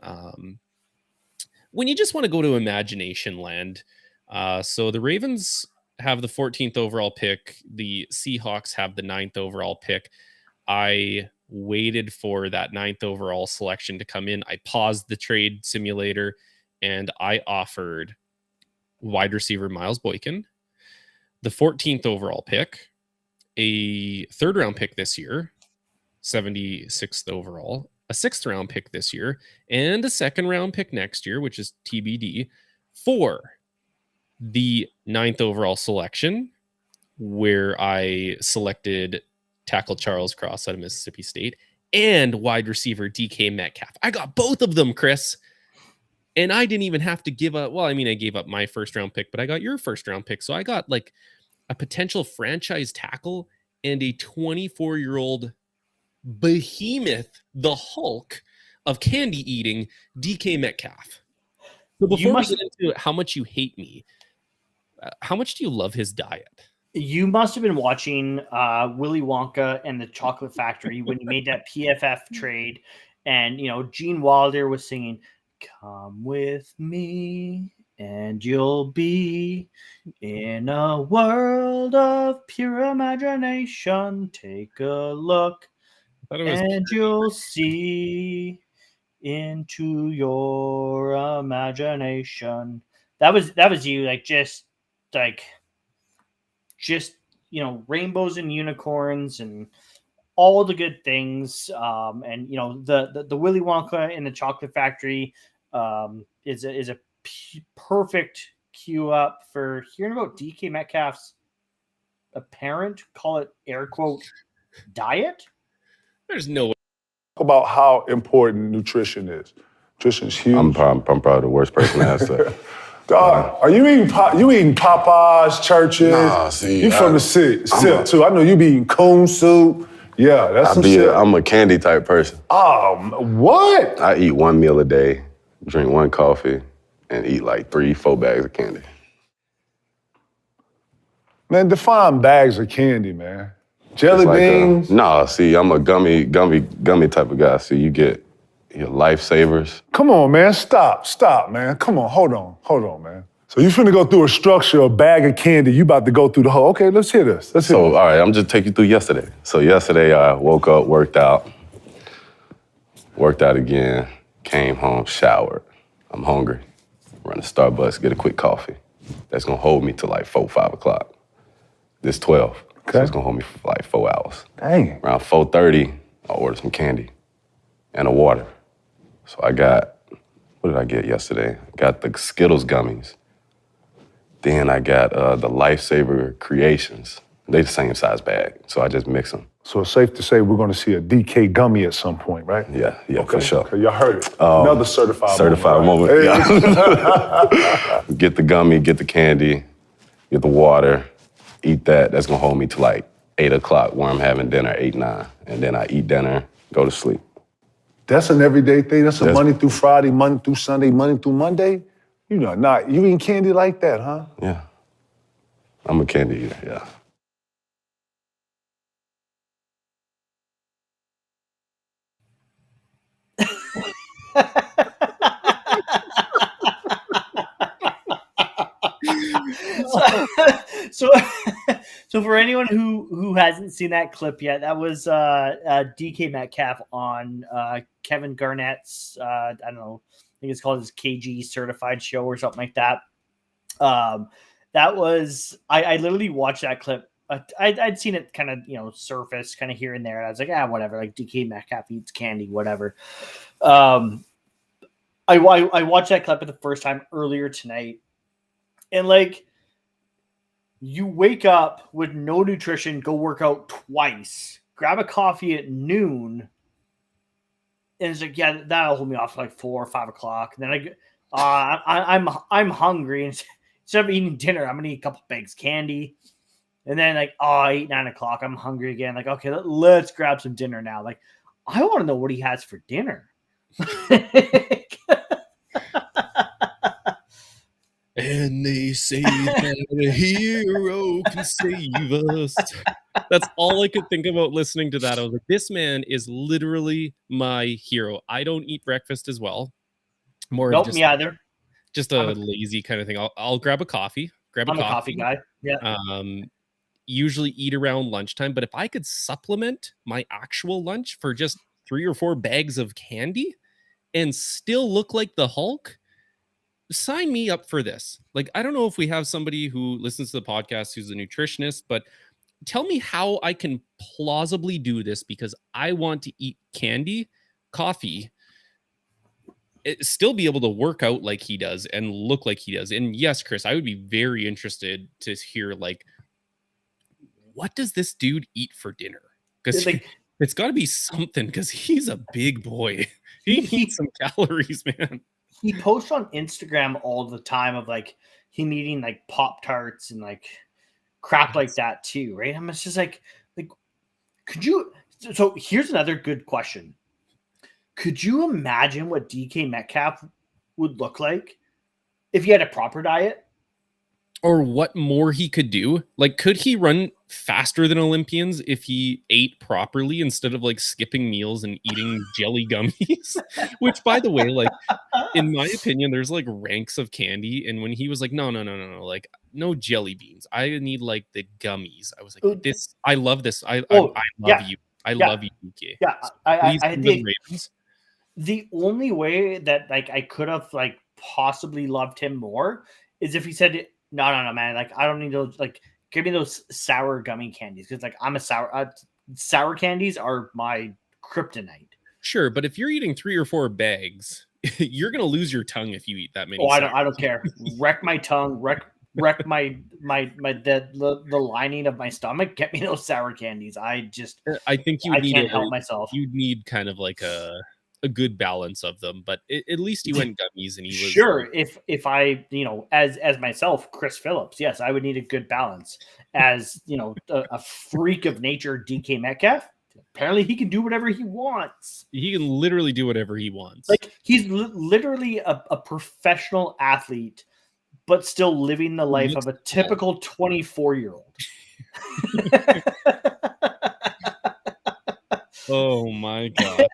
when you just want to go to imagination land. So the Ravens have the 14th overall pick. The Seahawks have the 9th overall pick. I waited for that 9th overall selection to come in. I paused the trade simulator and I offered wide receiver Miles Boykin, the 14th overall pick, a 3rd round pick this year, 76th overall, a 6th round pick this year, and a 2nd round pick next year, which is TBD, for the 9th overall selection, where I selected tackle Charles Cross out of Mississippi State and wide receiver DK Metcalf. I got both of them, Chris. And I didn't even have to give up. Well, I mean, I gave up my 1st round pick, but I got your 1st round pick. So I got like a potential franchise tackle and a 24-year-old behemoth, the Hulk of candy eating DK Metcalf. So before we get into how much you hate me, how much do you love his diet? You must have been watching Willy Wonka and the Chocolate Factory when he made that PFF trade, and Gene Wilder was singing, "Come with me and you'll be in a world of pure imagination. Take a look and you'll see into your imagination." That was you, just rainbows and unicorns and all the good things. And the Willy Wonka and the Chocolate Factory is a perfect cue up for hearing about DK Metcalf's apparent, call it air quote, diet? There's no way. About how important nutrition is. Nutrition is huge. I'm probably the worst person to ask that. Dog, are you eating Popeyes, Churches? Nah, see, you from the SIP too. I know you be eating coon soup. Yeah, that's some shit. I'm a candy type person. What? I eat 1 meal a day, drink 1 coffee, and eat like 3-4 bags of candy. Man, define bags of candy, man. Jelly beans? See, I'm a gummy type of guy. See, you get your lifesavers. Come on, man, stop, man. Come on, hold on, man. So you finna go through a structure, a bag of candy, you about to go through the whole, okay, let's hear this. All right, I'm just taking you through yesterday. So yesterday I woke up, worked out again, came home, showered. I'm hungry. Run to Starbucks, get a quick coffee. That's gonna hold me till like 4, 5 o'clock. This 12. Okay. So it's gonna hold me for like 4 hours. Dang. Around 4:30, I ordered some candy and a water. So I got, what did I get yesterday? I got the Skittles gummies. Then I got the Lifesaver Creations. They the same size bag, so I just mix them. So it's safe to say we're gonna see a DK gummy at some point, right? Yeah, okay, for sure. Okay, y'all heard it. Another certified moment. Hey. Yeah. Get the gummy, get the candy, get the water, eat that. That's gonna hold me to like 8 o'clock where I'm having dinner, 8, 9. And then I eat dinner, go to sleep. That's an everyday thing. That's a Monday through Friday, Monday through Sunday, Monday through Monday. You eating candy like that, huh? Yeah. I'm a candy eater, yeah. So for anyone who hasn't seen that clip yet, that was DK Metcalf on Kevin Garnett's I don't know, I think it's called his KG certified show or something like that. That was I literally watched that clip. I'd seen it kind of surface kind of here and there, and I was like, whatever, like DK Metcalf eats candy, whatever. I watched that clip for the first time earlier tonight, and like, you wake up with no nutrition, go work out twice, grab a coffee at noon, and it's like, yeah, that'll hold me off to like 4 or 5 o'clock. And then I'm hungry, and instead of eating dinner, I'm gonna eat a couple bags of candy. And then like, 8, 9 o'clock, I'm hungry again. Like, okay, let's grab some dinner now. Like, I want to know what he has for dinner. And they say that a hero can save us. That's all I could think about listening to that. I was like, this man is literally my hero. I don't eat breakfast as well. Nope, me either. Just a lazy kind of thing. I'll grab a coffee. I'm a coffee guy. Yeah. Usually eat around lunchtime, but if I could supplement my actual lunch for just 3 or 4 bags of candy and still look like the Hulk, sign me up for this. Like, I don't know if we have somebody who listens to the podcast who's a nutritionist, but tell me how I can plausibly do this, because I want to eat candy, coffee, still be able to work out like he does and look like he does. And yes, Chris, I would be very interested to hear, like, what does this dude eat for dinner? Because it's got to be something, because he's a big boy. He eats some calories, man. He posts on Instagram all the time of like him eating like Pop-Tarts and like crap like that too, right? I'm just like, could you? So here's another good question. Could you imagine what DK Metcalf would look like if he had a proper diet? Or what more he could do? Like, could he run faster than Olympians if he ate properly instead of like skipping meals and eating jelly gummies? Which, by the way, like, in my opinion, there's like ranks of candy. And when he was like, no, like, no jelly beans, I need like the gummies. I was like, this, I love this. I love you. I love you, DK. Yeah, I think the only way that like I could have like possibly loved him more is if he said, no, man. Like, I don't need those. Like, give me those sour gummy candies, because like I'm a sour candies are my kryptonite. Sure, but if you're eating 3 or 4 bags, you're gonna lose your tongue if you eat that many. Oh, I don't care. Wreck my tongue. wreck the lining of my stomach. Get me those sour candies. I think you I need can't help myself. You'd need kind of like a good balance of them, but at least he went gummies and he was sure. If I, as myself, Chris Phillips, yes, I would need a good balance. As a freak of nature, DK Metcalf. Apparently, he can do whatever he wants. He can literally do whatever he wants. Like he's literally a professional athlete, but still living the life of a typical 24-year-old. Oh my god.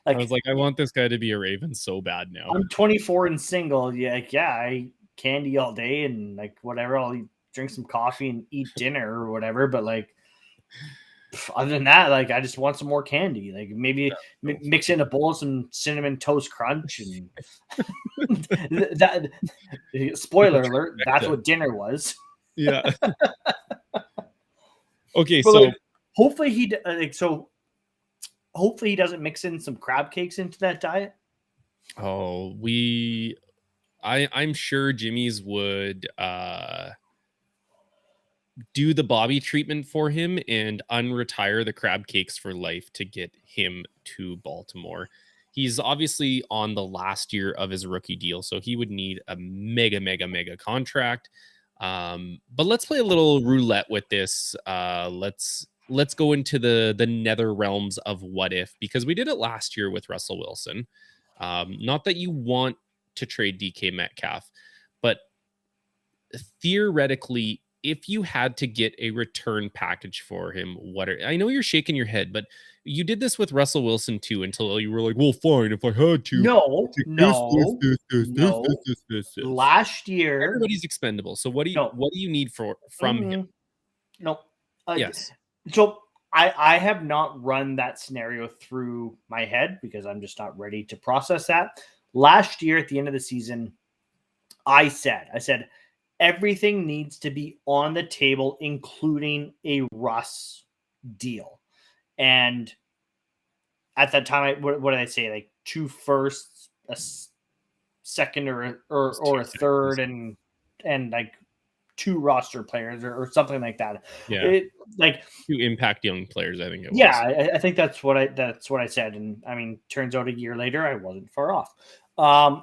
I was like, I want this guy to be a Raven so bad now. I'm 24 and single. Yeah, I eat candy all day and like whatever. I'll drink some coffee and eat dinner or whatever. But like, other than that, like I just want some more candy. Like maybe mix in a bowl of some cinnamon toast crunch and that. Spoiler alert: that's what dinner was. Yeah. Okay, but so like, hopefully he doesn't mix in some crab cakes into that diet. Oh, I'm sure Jimmy's would do the Bobby treatment for him and unretire the crab cakes for life to get him to Baltimore. He's obviously on the last year of his rookie deal, so he would need a mega contract. But let's play a little roulette with this. Let's go into the nether realms of what if, because we did it last year with Russell Wilson. Not that you want to trade DK Metcalf, but theoretically, if you had to get a return package for him, I know you're shaking your head, but you did this with Russell Wilson too until you were like, well, fine, if I had to. No. This. Last year, everybody's expendable. So what do you need from him? No. Yes. So I have not run that scenario through my head because I'm just not ready to process that. Last year at the end of the season, I said everything needs to be on the table, including a Russ deal. And at that time, what did I say? Like 2 firsts, a second or a third, and like 2 roster players or something like that. Yeah, like 2 impact young players. I think it was. Yeah, I think that's what I said. And I mean, turns out a year later, I wasn't far off. I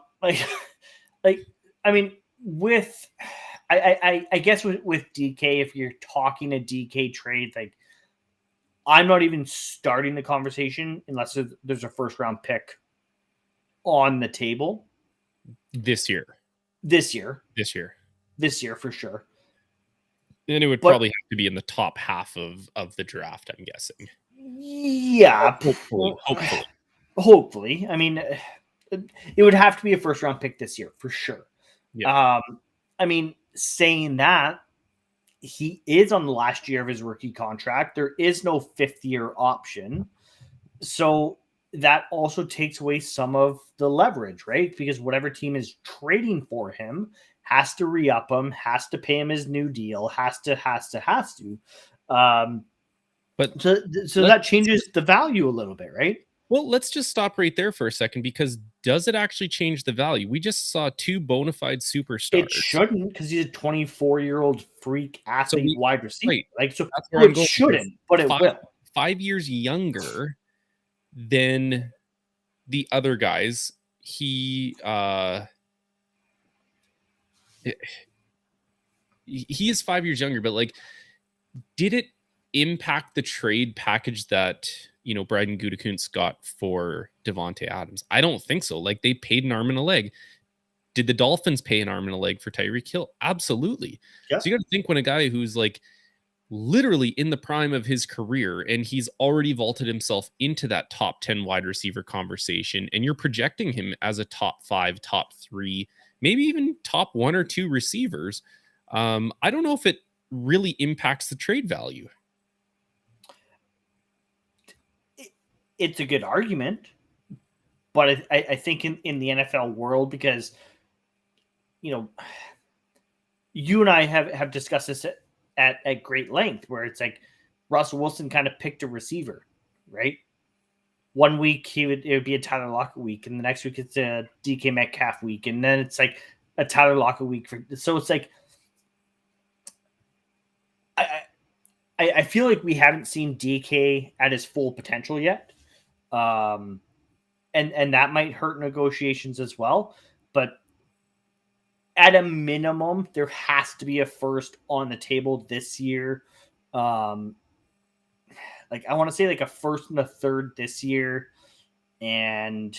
guess with DK, if you're talking a DK trade, like I'm not even starting the conversation unless there's a first round pick on the table this year for sure. And it would probably have to be in the top half of the draft, I'm guessing. Yeah, hopefully. I mean, it would have to be a first round pick this year for sure. Yeah. I mean, saying that, he is on the last year of his rookie contract. There is no 5th year option. So that also takes away some of the leverage, right? Because whatever team is trading for him has to re-up him, has to pay him his new deal, has to. But so that changes the value a little bit, right? Well, let's just stop right there for a second, because does it actually change the value? We just saw 2 bona fide superstars. It shouldn't, because he's a 24-year-old freak athlete wide receiver. Right. Like, so it shouldn't, but it will. 5 years younger than the other guys. He is 5 years younger, but like, did it impact the trade package that Bryden Gutekunst got for Devontae Adams? I don't think so. Like, they paid an arm and a leg. Did the Dolphins pay an arm and a leg for Tyreek Hill? Absolutely. Yeah. So you got to think, when a guy who's like literally in the prime of his career and he's already vaulted himself into that top 10 wide receiver conversation, and you're projecting him as a top 5, top 3, maybe even top 1 or 2 receivers, I don't know if it really impacts the trade value. It's a good argument, but I think in the NFL world, because you and I have discussed this at great length, where it's like Russell Wilson kind of picked a receiver, right? One week it would be a Tyler Lockett week, and the next week it's a DK Metcalf week, and then it's like a Tyler Lockett week. So it's like I feel like we haven't seen DK at his full potential yet. And that might hurt negotiations as well. But at a minimum, there has to be a first on the table this year. Like I want to say like a first and a third this year, and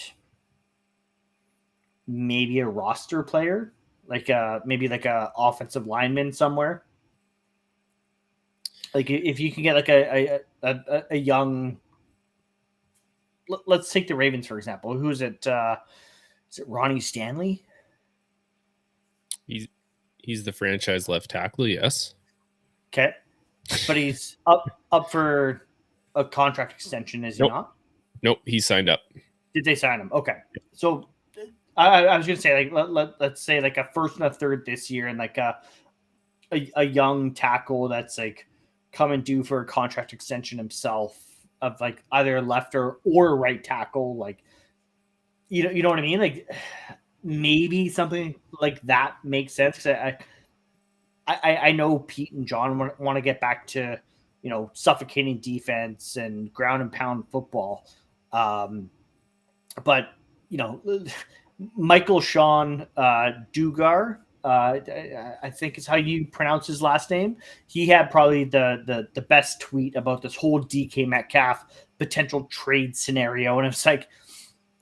maybe a roster player, like maybe like a offensive lineman somewhere. Like if you can get like a young, let's take the Ravens for example. Who's it? Is it Ronnie Stanley? He's the franchise left tackle, yes. Okay, but he's up for a contract extension, is he not? Nope, he signed up. Did they sign him? Okay, so I was gonna say like let's say like a first and a third this year, and like a young tackle that's like coming due for a contract extension himself of like either left or right tackle, like you know what I mean? Like maybe something like that makes sense because I know Pete and John want to get back to suffocating defense and ground and pound football, but Michael Sean Dugar, I think is how you pronounce his last name. He had probably the best tweet about this whole DK Metcalf potential trade scenario. And it's like,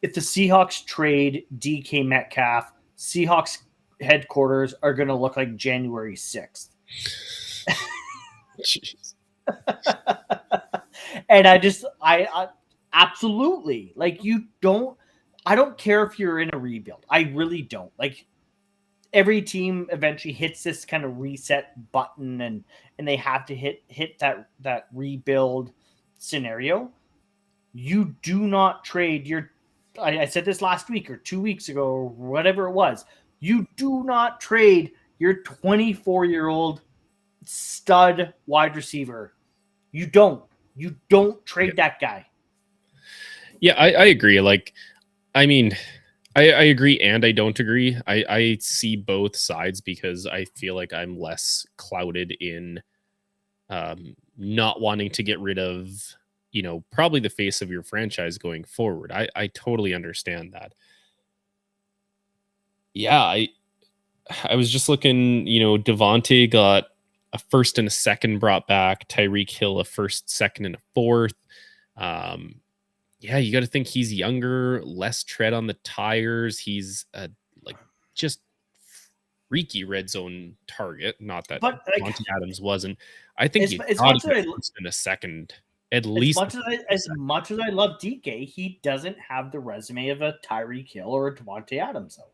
if the Seahawks trade DK Metcalf, Seahawks headquarters are going to look like January 6th. Jeez. And I absolutely, like, I don't care if you're in a rebuild. I really don't. Like, every team eventually hits this kind of reset button and they have to hit that rebuild scenario. You do not trade I said this last week or 2 weeks ago or whatever it was. You do not trade your 24-year-old stud wide receiver. You don't trade that guy. Yeah, I agree. Like, I mean, I agree and I don't agree. I see both sides because I feel like I'm less clouded in not wanting to get rid of, probably the face of your franchise going forward. I totally understand that. Yeah, I was just looking, Devontae got a first and a second brought back, Tyreek Hill a first, second, and a fourth. Yeah, you got to think he's younger, less tread on the tires. He's just freaky red zone target. Not that Monty Adams wasn't. I think he's in a second. At least as much as I love DK, he doesn't have the resume of a Tyreek Hill or a Devontae Adams though.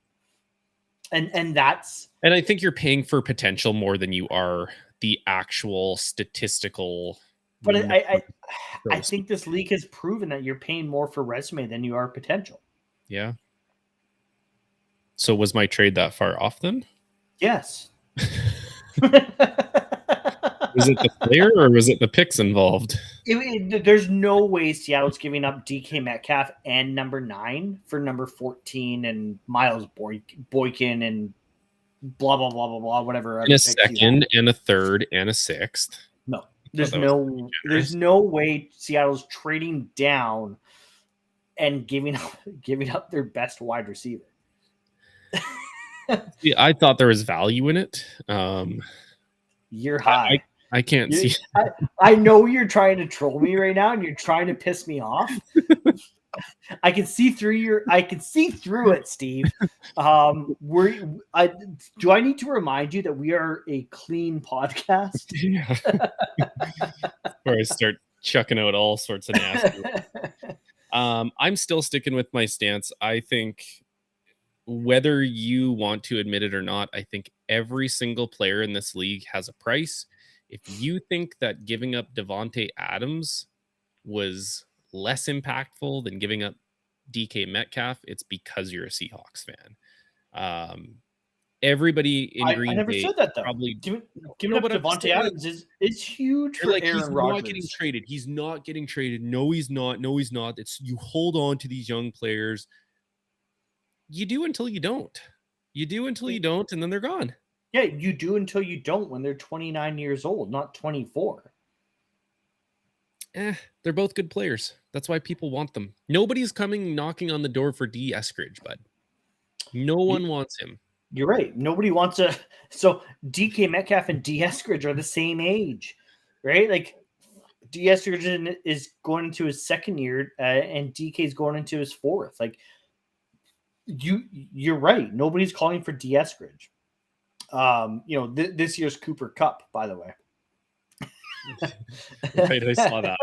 And I think you're paying for potential more than you are the actual statistical. But I think this league has proven that you're paying more for resume than you are potential. Yeah. So was my trade that far off then? Yes. Was it the player or was it the picks involved? There's no way Seattle's giving up DK Metcalf and number 9 for number 14 and Miles Boykin and blah, blah, blah, blah, blah, whatever. And a second and a third and a sixth. No. There's no way Seattle's trading down and giving up their best wide receiver. Yeah, I thought there was value in it. You're high. I can't see. I know you're trying to troll me right now, and you're trying to piss me off. I can see through it, Steve. Do I need to remind you that we are a clean podcast? Yeah. Where I start chucking out all sorts of nasty. I'm still sticking with my stance. I think whether you want to admit it or not, I think every single player in this league has a price. If you think that giving up Devontae Adams was less impactful than giving up DK Metcalf, it's because you're a Seahawks fan. Everybody in Green Bay. I never said that though. Probably giving up Devontae Adams is huge for like Aaron he's Rodgers. not getting traded. He's not getting traded. No, he's not. No, he's not. It's you hold on to these young players. You do until you don't. You do until you don't, and then they're gone. Yeah, you do until you don't when they're 29 years old, not 24. They're both good players. That's why people want them. Nobody's coming knocking on the door for D. Eskridge, bud. No one wants him. You're right. Nobody wants a. So DK Metcalf and D. Eskridge are the same age, right? Like D. Eskridge is going into his second year, and DK is going into his fourth. Like you're right. Nobody's calling for D. Eskridge. This year's Cooper Cup, by the way. Right, I saw that.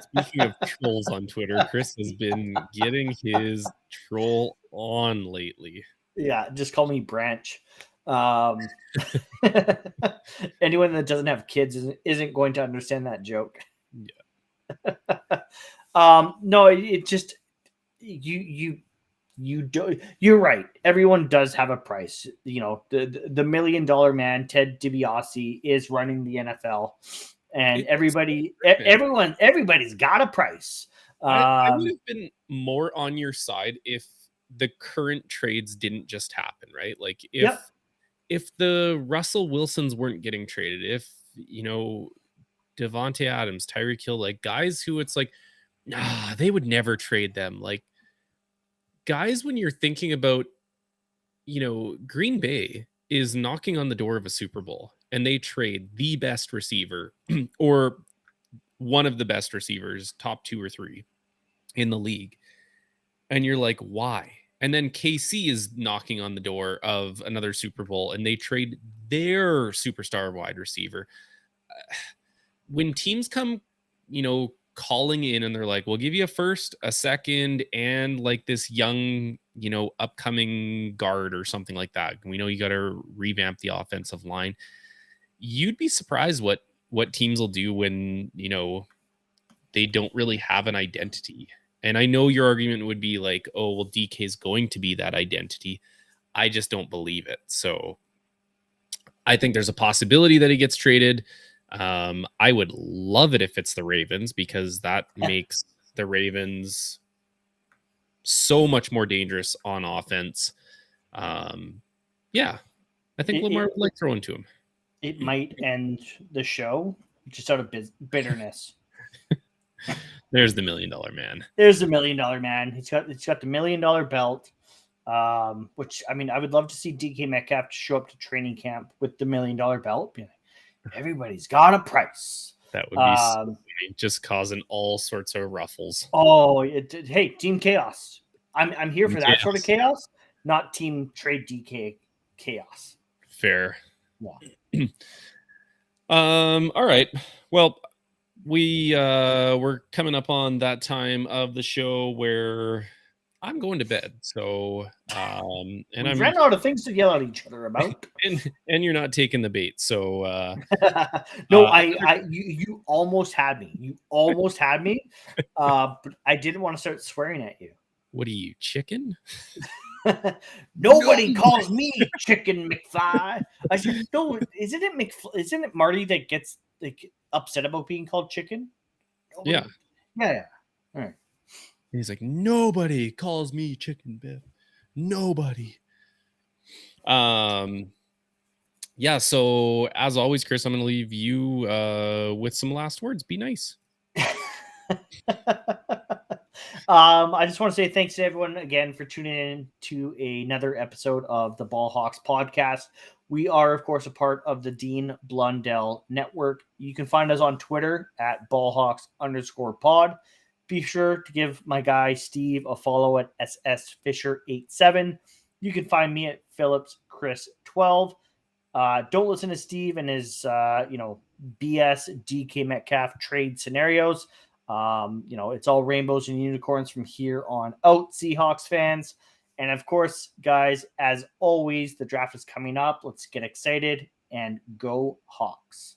Speaking of trolls on Twitter, Chris has been getting his troll on lately. Yeah, just call me Branch. Anyone that doesn't have kids isn't going to understand that joke. Yeah. No, it just you do. You're right. Everyone does have a price. You know, the $1 million man, Ted DiBiase, is running the NFL, and everybody's got a price. I would have been more on your side if the current trades didn't just happen, right? Like if the Russell Wilsons weren't getting traded, if Devontae Adams, Tyreek Hill, like guys who it's like, nah, they would never trade them. Like guys, when you're thinking about, Green Bay is knocking on the door of a Super Bowl and they trade the best receiver or one of the best receivers, top 2 or 3 in the league. And you're like, why? And then KC is knocking on the door of another Super Bowl and they trade their superstar wide receiver. When teams come, calling in and they're like, we'll give you a first, a second, and like this young, upcoming guard or something like that. We know you got to revamp the offensive line. You'd be surprised what teams will do when, they don't really have an identity. And I know your argument would be like, oh, well, DK is going to be that identity. I just don't believe it. So I think there's a possibility that he gets traded. I would love it if it's the Ravens because that makes the Ravens so much more dangerous on offense. I think Lamar would like throwing to him. It might end the show just out of bitterness. There's the $1 million man. There's the $1 million man. He's got the $1 million belt. Which I mean, I would love to see DK Metcalf show up to training camp with the $1 million belt. Everybody's got a price. That would be so funny, just causing all sorts of ruffles. Oh, hey, Team Chaos. I'm here for that sort of chaos, not Team Trade DK chaos. Fair. Yeah. All right. Well, we're coming up on that time of the show where I'm going to bed. So and we ran out of things to yell at each other about. and you're not taking the bait. So no, you almost had me. You almost had me. But I didn't want to start swearing at you. What are you, chicken? Nobody calls me Chicken McFly. I said, no, isn't it Marty that gets like upset about being called chicken? Nobody. Yeah. All right. He's like, nobody calls me Chicken Biff. Nobody. Yeah. So as always, Chris, I'm going to leave you with some last words. Be nice. I just want to say thanks to everyone again for tuning in to another episode of the Ball Hawks podcast. We are, of course, a part of the Dean Blundell Network. You can find us on Twitter at ballhawks_pod. Be sure to give my guy Steve a follow at ssfisher87. You can find me at phillipschris12. Don't listen to Steve and his BS DK Metcalf trade scenarios. It's all rainbows and unicorns from here on out, Seahawks fans. And of course, guys, as always, the draft is coming up. Let's get excited and go Hawks.